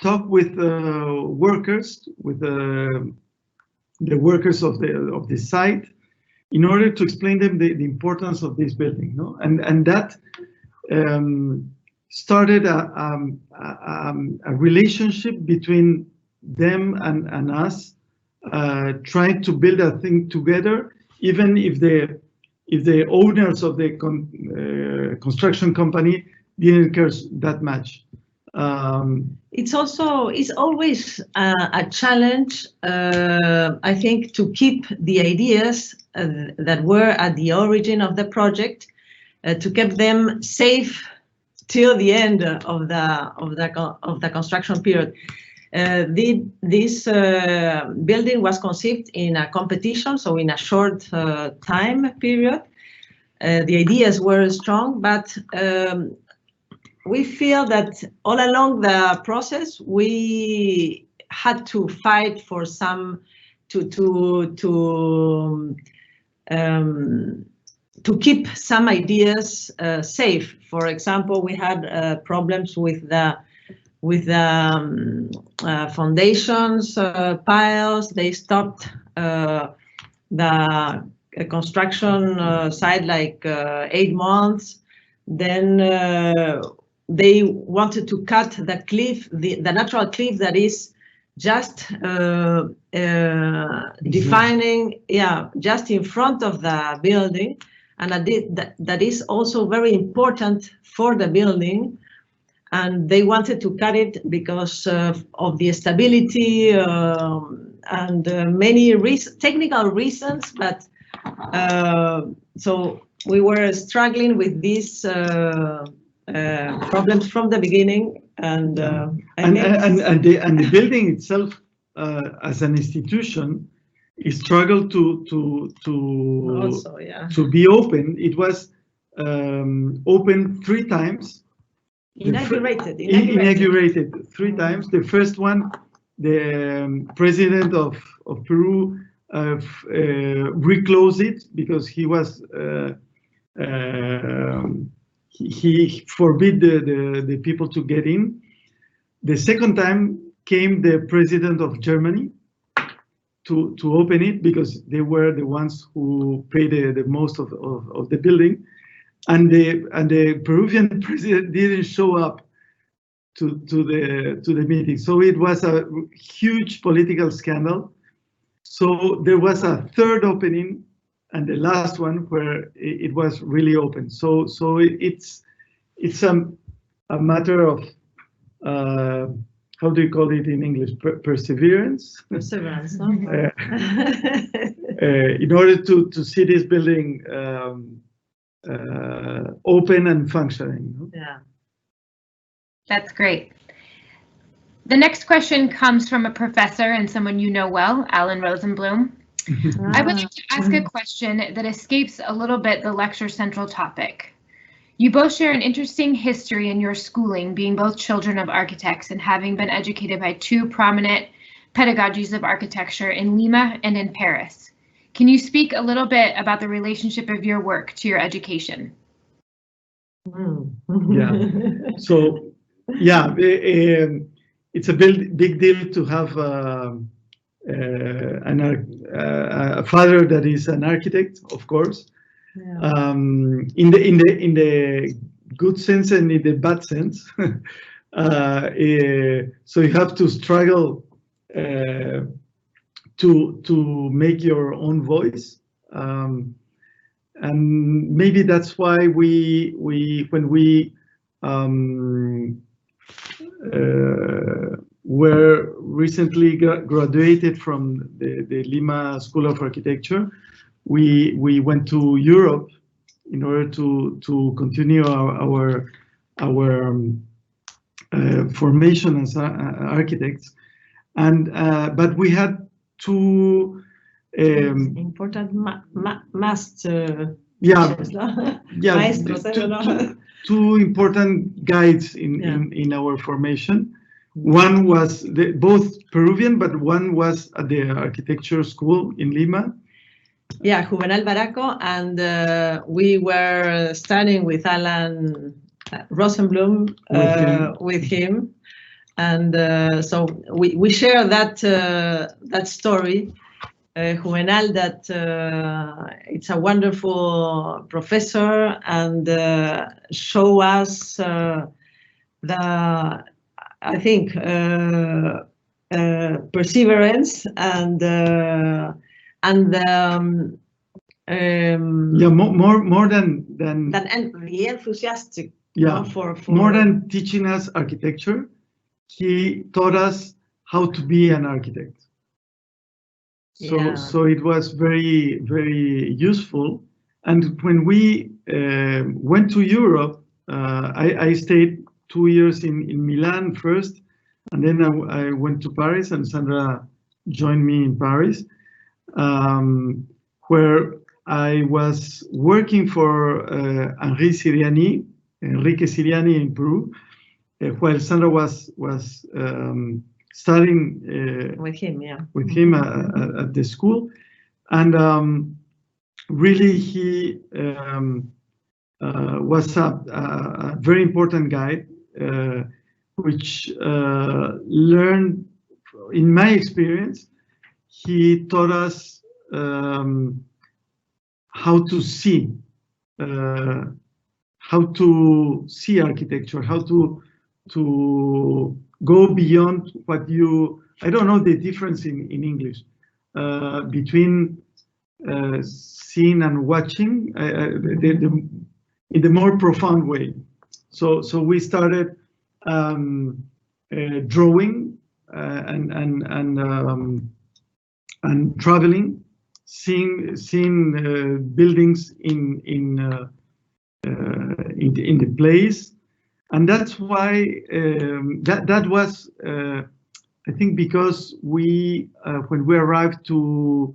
talk with workers, with the workers of the site, in order to explain them the importance of this building, no? And that started a relationship between them and us, trying to build a thing together, even if the owners of the construction company didn't care that much. It's always a challenge, I think, to keep the ideas that were at the origin of the project, to keep them safe till the end of the construction period. This building was conceived in a competition, so in a short time period. The ideas were strong, but we feel that all along the process we had to fight for some to keep some ideas safe. For example, we had problems with the foundations piles. They stopped the construction site like 8 months. Then they wanted to cut the cliff, the natural cliff that is just defining, just in front of the building, and that is also very important for the building. And they wanted to cut it because of the stability and many technical reasons. But so we were struggling with these problems from the beginning, and the building itself, as an institution, it struggled to be open. It was opened 3 times. Inaugurated 3 times. The first one, the president of Peru reclosed it because he was he forbid the people to get in. The second time came the president of Germany to open it because they were the ones who paid the most of the building, and the Peruvian president didn't show up to the meeting. So it was a huge political scandal. So there was a third opening and the last one where it was really open. So it's a matter of how do you call it in English? Perseverance. Perseverance. No? In order to see this building open and functioning. No? Yeah. That's great. The next question comes from a professor and someone you know well, Alan Rosenblum. I would like to ask a question that escapes a little bit the lecture central topic. You both share an interesting history in your schooling, being both children of architects and having been educated by 2 prominent pedagogies of architecture in Lima and in Paris. Can you speak a little bit about the relationship of your work to your education? Yeah. So, yeah, it's a big deal to have a father that is an architect, of course. Yeah. In the good sense and in the bad sense. So you have to struggle to make your own voice, and maybe that's why when we were recently graduated from the Lima School of Architecture, we went to Europe in order to continue our formation as architects, and but we had 2 important master. Yeah, yeah, Maestros, 2 important guides in our formation. One was both Peruvian, but one was at the architecture school in Lima. Yeah, Juvenal Baraco, and we were studying with Alan Rosenblum with him, and so we share that story. Juvenal, that it's a wonderful professor and show us the, I think, perseverance and yeah, more than be enthusiastic. Yeah, for more than teaching us architecture, he taught us how to be an architect. So Yeah. So it was very, very useful. And when we went to Europe, I stayed 2 years in Milan first, and then I went to Paris, and Sandra joined me in Paris, where I was working for Enrique Siriani in Peru, while Sandra was studying with him, yeah, with him at the school, and really he was a very important guide, which learned, in my experience, he taught us how to see architecture, how to go beyond what you, I don't know the difference in English between seeing and watching in the more profound way. So we started drawing and traveling, seeing buildings in the place, and that's why that was I think because we when we arrived to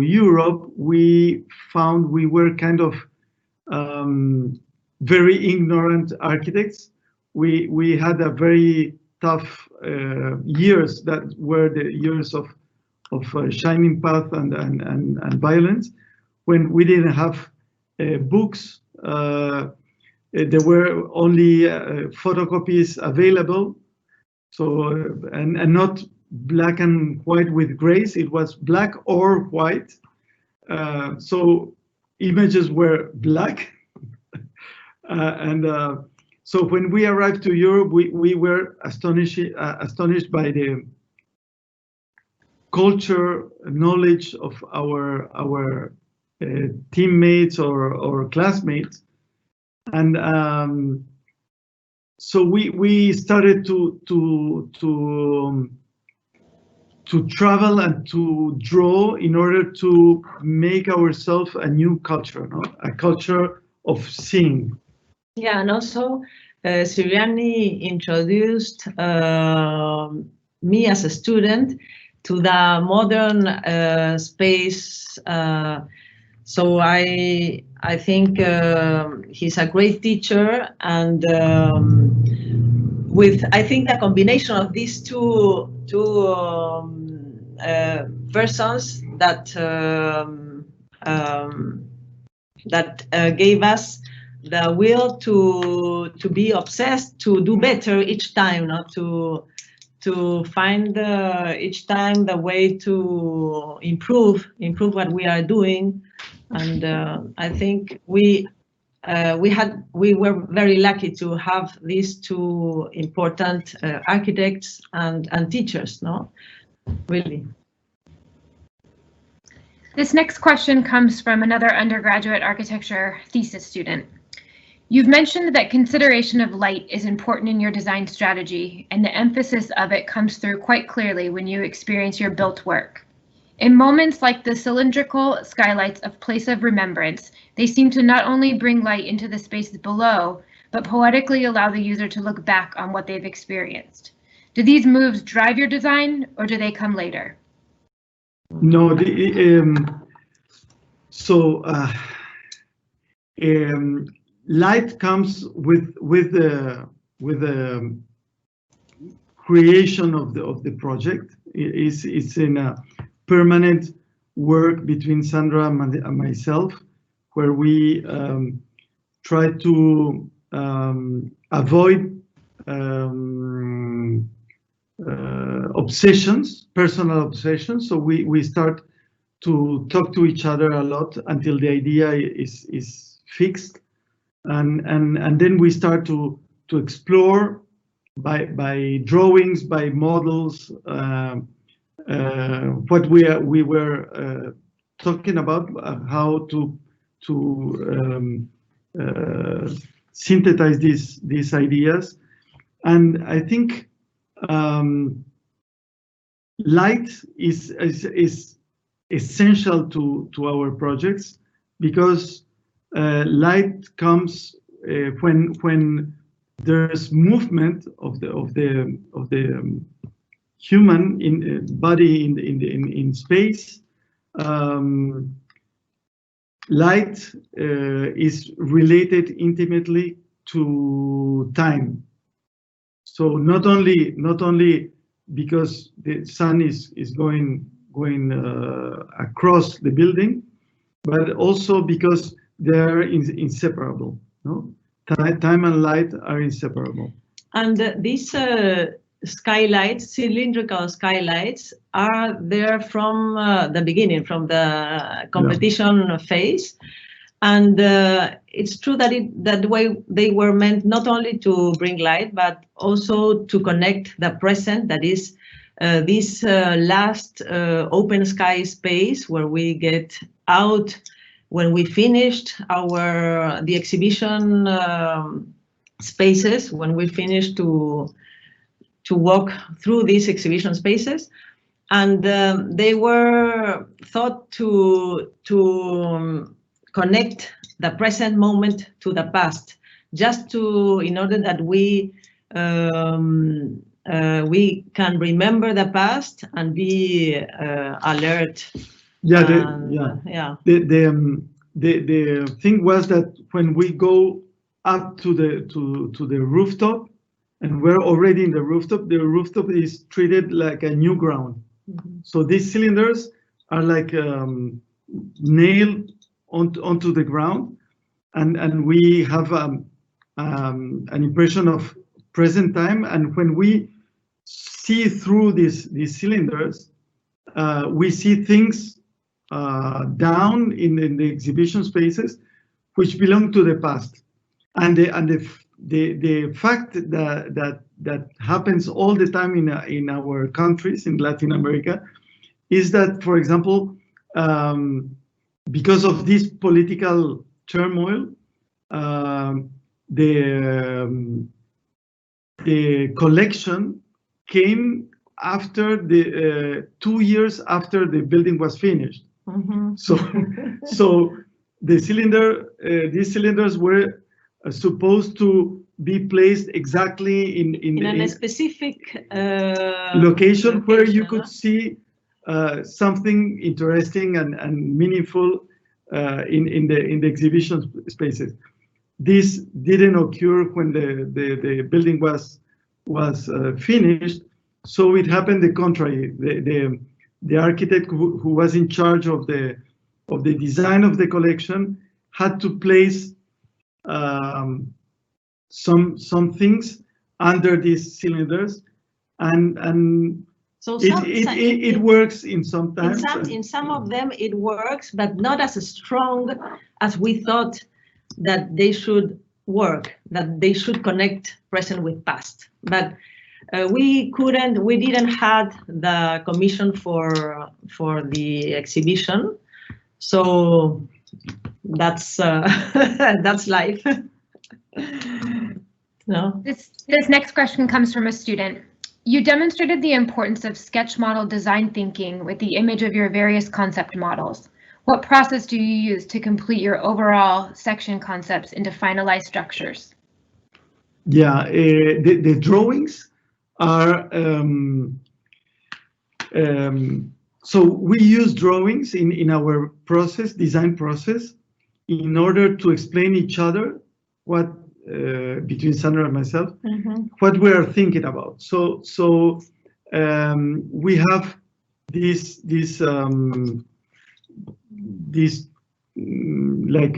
Europe, we found we were kind of very ignorant architects. We had a very tough years that were the years of shining path and violence, when we didn't have books. There were only photocopies available, so and not black and white with grays. It was black or white. So images were black, so when we arrived to Europe, we were astonished by the culture, knowledge of our teammates or classmates, and so we started to travel and to draw in order to make ourselves a new culture, no? A culture of seeing. Yeah, and also Siriani introduced me as a student to the modern space. So I think he's a great teacher, and with I think the combination of these two persons that gave us the will to be obsessed, to do better each time, not to find each time the way to improve what we are doing. And I think we were very lucky to have these two important architects and teachers, no? Really. This next question comes from another undergraduate architecture thesis student. You've mentioned that consideration of light is important in your design strategy, and the emphasis of it comes through quite clearly when you experience your built work. In moments like the cylindrical skylights of Place of Remembrance, they seem to not only bring light into the spaces below, but poetically allow the user to look back on what they've experienced. Do these moves drive your design, or do they come later? No, light comes with the creation of the project. It's in a permanent work between Sandra and myself, where we try to avoid obsessions, personal obsessions. So we start to talk to each other a lot until the idea is fixed, and then we start to explore by drawings, by models, what we were talking about, how to synthesize these ideas. And I think light is essential to our projects, because light comes when there's movement of the human body in space. Light is related intimately to time. So not only because the sun is going across the building, but also because they're inseparable. No, time and light are inseparable. And these skylights, cylindrical skylights, are there from the beginning, from the competition phase. And it's true that that way they were meant not only to bring light, but also to connect the present, that is this last open sky space where we get out when we finished the exhibition spaces, when we finished to walk through these exhibition spaces. And they were thought to connect the present moment to the past, just in order that we can remember the past and be alert. the thing was that when we go up to the rooftop, and we're already in the rooftop is treated like a new ground. Mm-hmm. So these cylinders are like nailed onto the ground, and we have an impression of present time. And when we see through these cylinders, we see things down in the exhibition spaces which belong to the past. And the fact that happens all the time in our countries in Latin America is that, for example, because of this political turmoil, the collection came after 2 years after the building was finished. Mm-hmm. So the these cylinders were supposed to be placed exactly in a specific location where you could see something interesting and meaningful in the exhibition spaces. This didn't occur when the building was finished, so it happened the contrary. The architect who was in charge of the design of the collection had to place some things under these cylinders, and so it works in some times. In some of them it works, but not as strong as we thought that they should work, that they should connect present with past. But we didn't have the commission for the exhibition, so that's that's life. No. This next question comes from a student. You demonstrated the importance of sketch model design thinking with the image of your various concept models. What process do you use to complete your overall section concepts into finalized structures? Yeah, the drawings are so we use drawings in our design process, in order to explain each other what between Sandra and myself, mm-hmm. what we are thinking about. So we have this like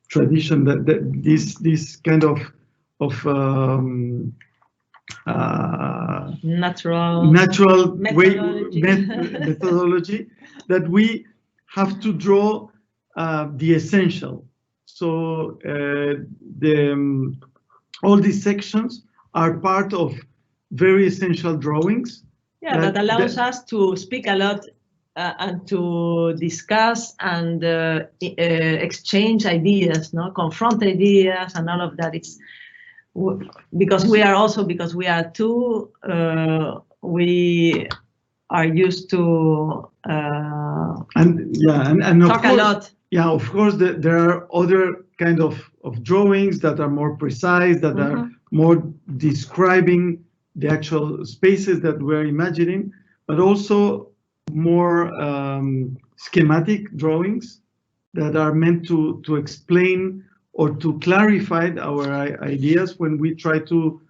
tradition that this kind of natural methodology that we have to draw the essential. So all these sections are part of very essential drawings. Yeah, that allows us to speak a lot and to discuss and exchange ideas, confront ideas and all of that. It's because we are two. We are used to talk a lot. Yeah, of course, there are other kind of drawings that are more precise, that mm-hmm. are more describing the actual spaces that we're imagining, but also more schematic drawings that are meant to explain or to clarify our ideas when we try to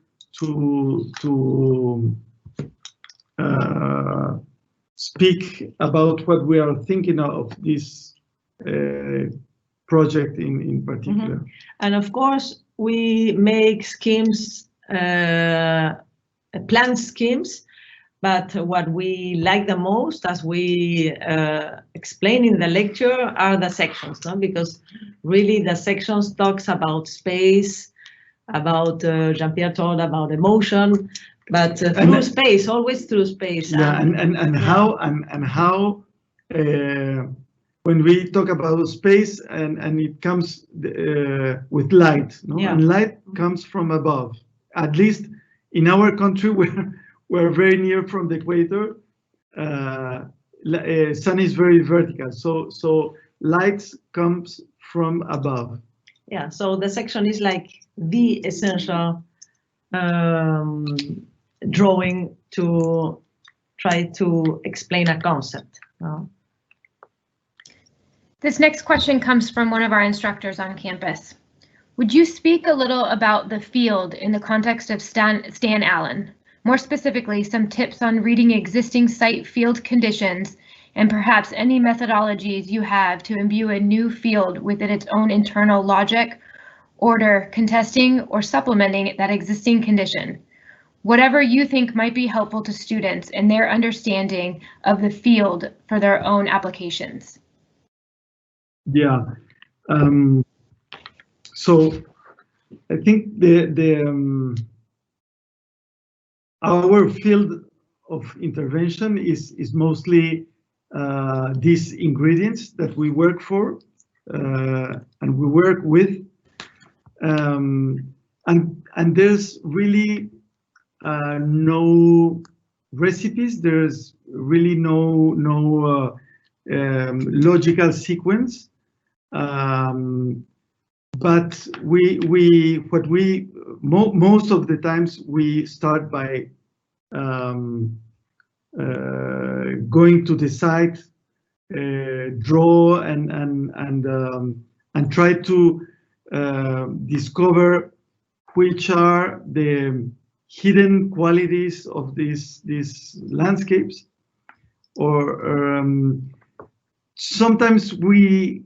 speak about what we are thinking of this project in particular. Mm-hmm. And of course, we make schemes, plan schemes, but what we like the most, as we explain in the lecture, are the sections, because really the sections talks about space, about Jean-Pierre told about emotion, but through space, always through space. Yeah, and how when we talk about space and it comes with light, yeah. And light comes from above. At least in our country, we're very near from the equator. Sun is very vertical, so light comes from above. Yeah, so the section is like the essential drawing to try to explain a concept. This next question comes from one of our instructors on campus. Would you speak a little about the field in the context of Stan Allen? More specifically, some tips on reading existing site field conditions and perhaps any methodologies you have to imbue a new field within its own internal logic, order, contesting, or supplementing that existing condition. Whatever you think might be helpful to students in their understanding of the field for their own applications. Yeah. So I think our field of intervention is mostly these ingredients that we work for and we work with, and there's really no recipes. There's really no logical sequence. But most of the times we start by going to the site, draw and try to discover which are the hidden qualities of these landscapes, or sometimes we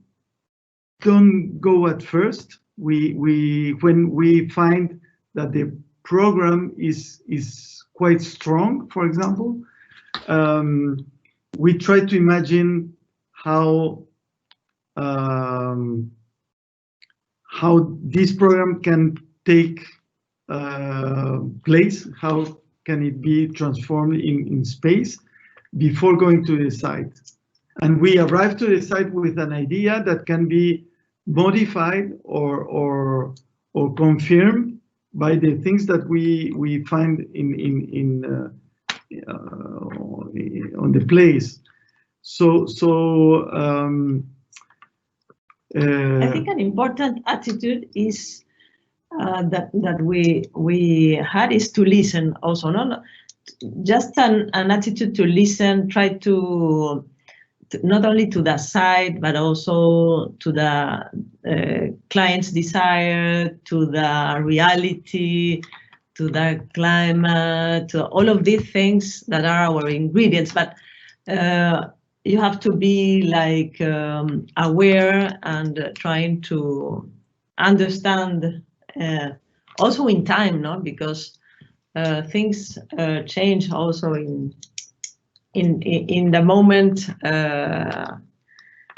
don't go at first. When we find that the program is quite strong, for example, we try to imagine how this program can take place, how can it be transformed in space before going to the site. And we arrive to the site with an idea that can be modified or confirmed by the things that we find on the place. So I think an important attitude is that we had is to listen also, not just an attitude to listen, try to not only to the site, but also to the client's desire, to the reality, to the climate, to all of these things that are our ingredients. But you have to be like aware and trying to understand also in time, no? Because things change also in the moment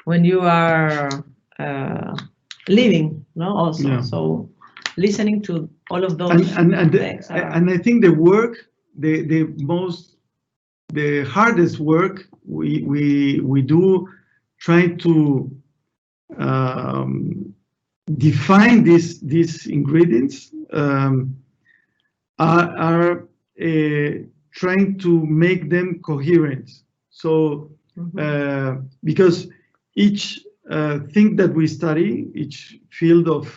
when you are living, no? Also, yeah. So listening to all of those and I think the work, the hardest work we do, trying to define these ingredients, are trying to make them coherent. So because each thing that we study, each field of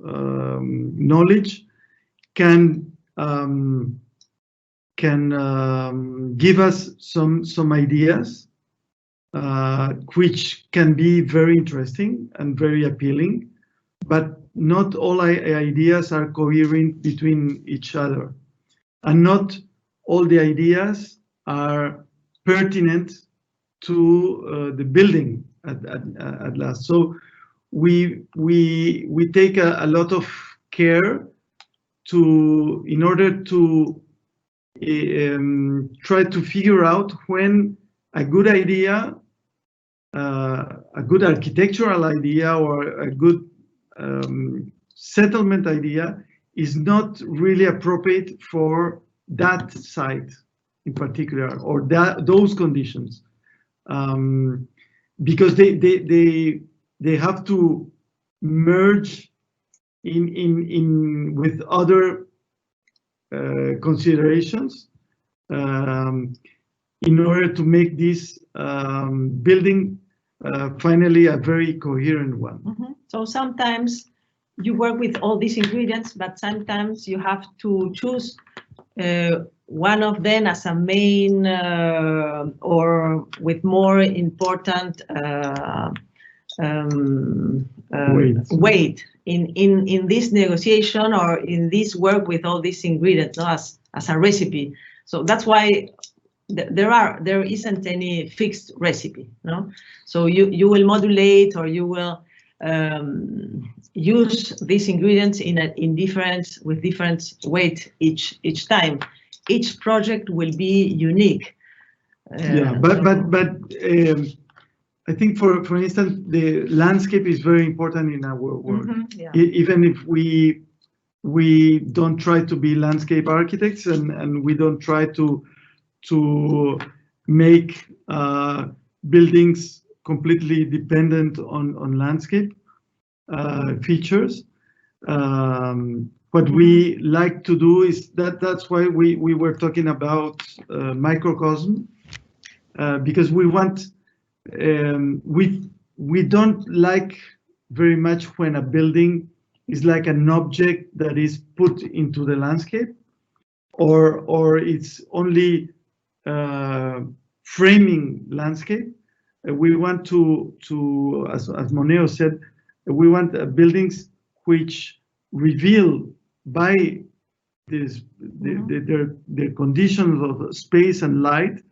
knowledge can give us some ideas which can be very interesting and very appealing, but not all ideas are coherent between each other, and not all the ideas are pertinent to the building at last. So we take a lot of care in order to try to figure out when a good idea, a good architectural idea, or a good settlement idea is not really appropriate for that site in particular, or those conditions, because they have to merge in with other considerations in order to make this building finally a very coherent one. Mm-hmm. So sometimes you work with all these ingredients, but sometimes you have to choose one of them as a main or with more important weight in this negotiation or in this work with all these ingredients, no, as a recipe. So that's why there isn't any fixed recipe, no. So you will modulate, or you will use these ingredients with different weight each time. Each project will be unique. I think, for instance, the landscape is very important in our work. Yeah. Even if we don't try to be landscape architects, and we don't try to make buildings completely dependent on landscape features. What we like to do is that's why we were talking about microcosm, because we want. We don't like very much when a building is like an object that is put into the landscape, or it's only framing landscape. We want to as Moneo said, we want buildings which reveal by this the conditions of space and light,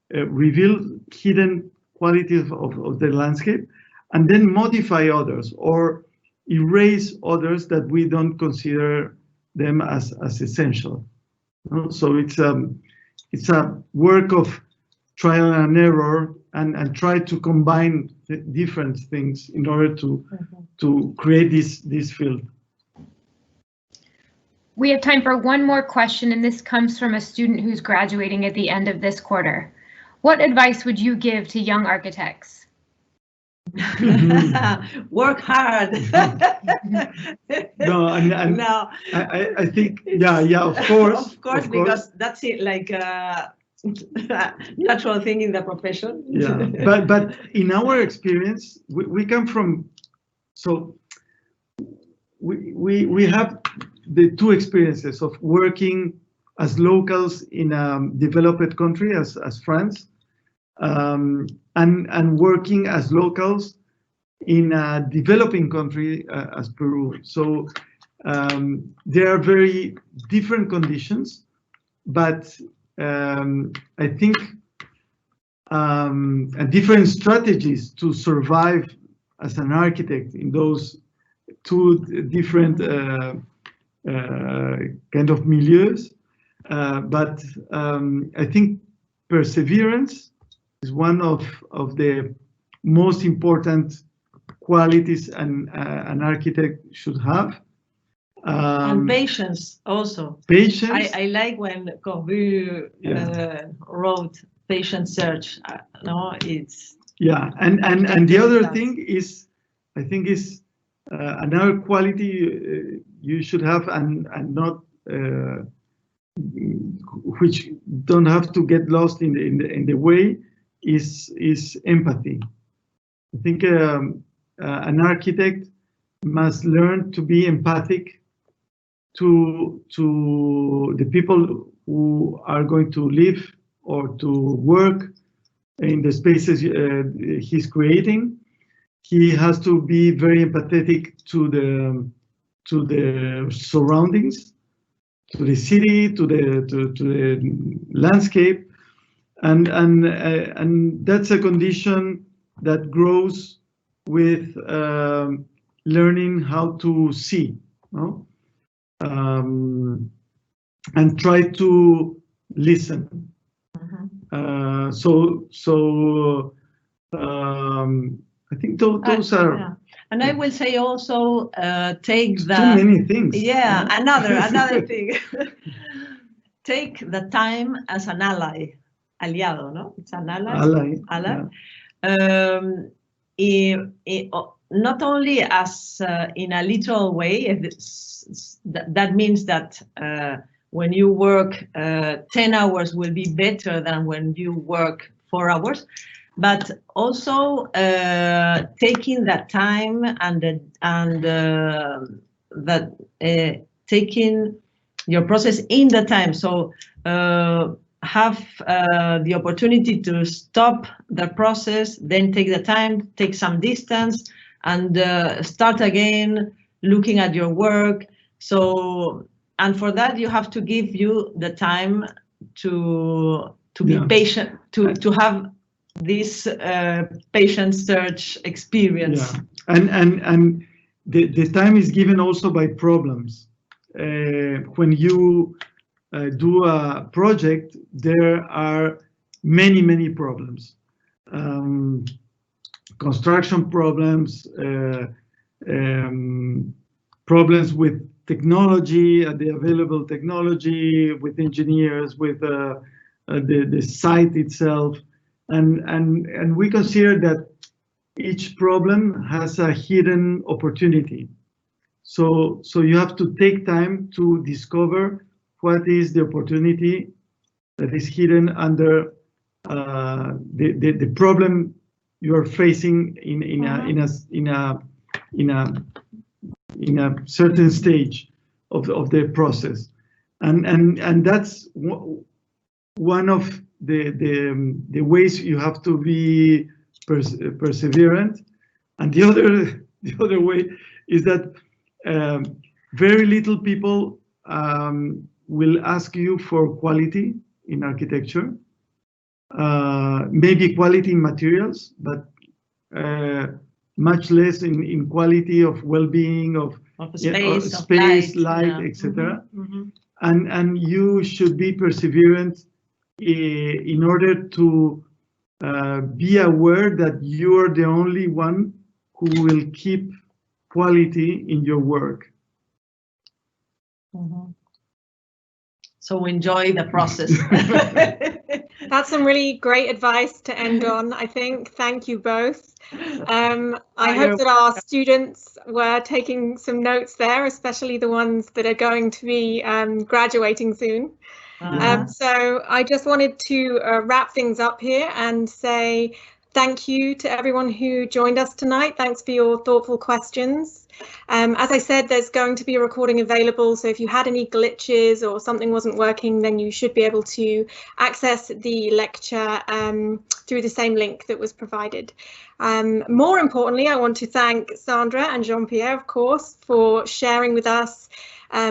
reveal hidden qualities of the landscape, and then modify others or erase others that we don't consider them as essential. So it's a work of trial and error, and try to combine different things in order to create this field. We have time for one more question, and this comes from a student who's graduating at the end of this quarter. What advice would you give to young architects? Work hard. No, No. I think, of course. Of course, because that's it, like natural thing in the profession. Yeah, but in our experience, we come from, so we have the two experiences of working as locals in a developed country as France, and working as locals in a developing country as Peru. So there are very different conditions, but I think different strategies to survive as an architect in those two different kind of milieus. But I think perseverance is one of the most important qualities an architect should have. And patience also. Patience. I like when Convey wrote patient search. No, it's. Yeah, and the other thing is, I think is another quality you should have, and not which don't have to get lost in the way, is empathy. I think an architect must learn to be empathic to the people who are going to live or to work in the spaces he's creating. He has to be very empathetic to the surroundings, to the city, to the landscape, and that's a condition that grows with learning how to see, no? And try to listen. I think those are. Yeah. And I will say also take the. Too many things. Yeah, another thing. Take the time as an ally, aliado, no? It's an ally. Ally. Yeah. Not only as in a literal way. That means that when you work 10 hours will be better than when you work 4 hours, but also taking that time taking your process in the time. So have the opportunity to stop the process, then take the time, take some distance, and start again looking at your work. So, and for that you have to give you the time to be patient, to have this patient search experience. And the time is given also by problems. When you do a project, there are many problems. Construction problems, problems with technology, the available technology, with engineers, with the site itself, and we consider that each problem has a hidden opportunity. So you have to take time to discover what is the opportunity that is hidden under the problem you are facing in a certain stage of the process, and that's one of the ways you have to be perseverant. And the other way is that very little people will ask you for quality in architecture, maybe quality in materials, but much less in quality of well-being, of space, light, etc. And you should be perseverant in order to be aware that you are the only one who will keep quality in your work. So enjoy the process. That's some really great advice to end on, I think. Thank you both. I hope that our students were taking some notes there, especially the ones that are going to be graduating soon. So I just wanted to wrap things up here and say thank you to everyone who joined us tonight. Thanks for your thoughtful questions. As I said, there's going to be a recording available, so if you had any glitches or something wasn't working, then you should be able to access the lecture through the same link that was provided. More importantly, I want to thank Sandra and Jean-Pierre, of course, for sharing with us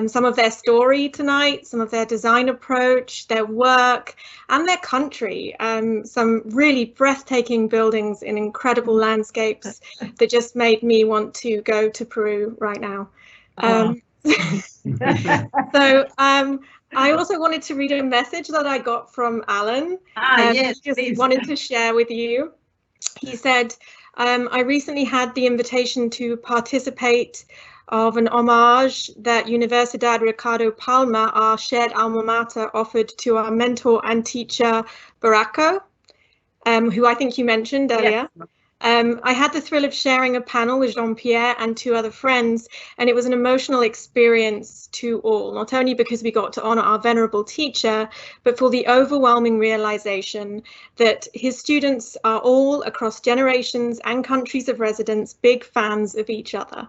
some of their story tonight, some of their design approach, their work, and their country. Some really breathtaking buildings in incredible landscapes that just made me want to go to Peru right now. So I also wanted to read a message that I got from Alan. Yes, just please. wanted to share with you. He said, I recently had the invitation to participate of an homage that Universidad Ricardo Palma, our shared alma mater, offered to our mentor and teacher, Baracco, who I think you mentioned earlier. Yes. I had the thrill of sharing a panel with Jean-Pierre and 2 other friends, and it was an emotional experience to all, not only because we got to honor our venerable teacher, but for the overwhelming realization that his students are all across generations and countries of residence big fans of each other.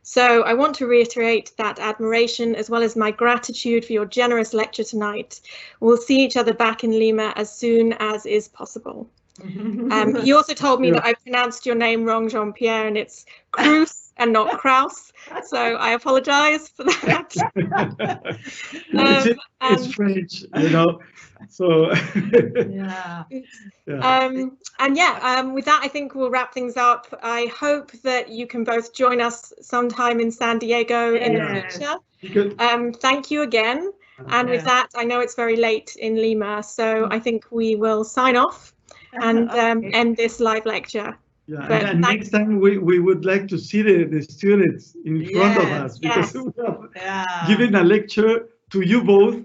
So I want to reiterate that admiration as well as my gratitude for your generous lecture tonight. We'll see each other back in Lima as soon as is possible. He also told me that I pronounced your name wrong, Jean-Pierre, and it's Crousse and not Crousse. So I apologize for that. It's French, you know. So with that, I think we'll wrap things up. I hope that you can both join us sometime in San Diego in the future. Thank you again. And with that, I know it's very late in Lima, so I think we will sign off and end this live lecture. And next time we would like to see the students in front of us, because we have given a lecture to you both.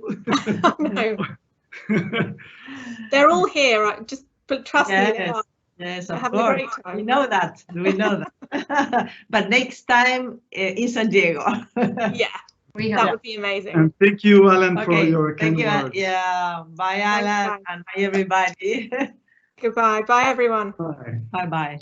They're all here, just trust me. They are. Yes, of course. We know that. We know that. But next time in San Diego. That would be amazing. And thank you, Alan, for your kind words. Bye, Alan, and bye, everybody. Goodbye. Bye, everyone. Bye. Bye-bye.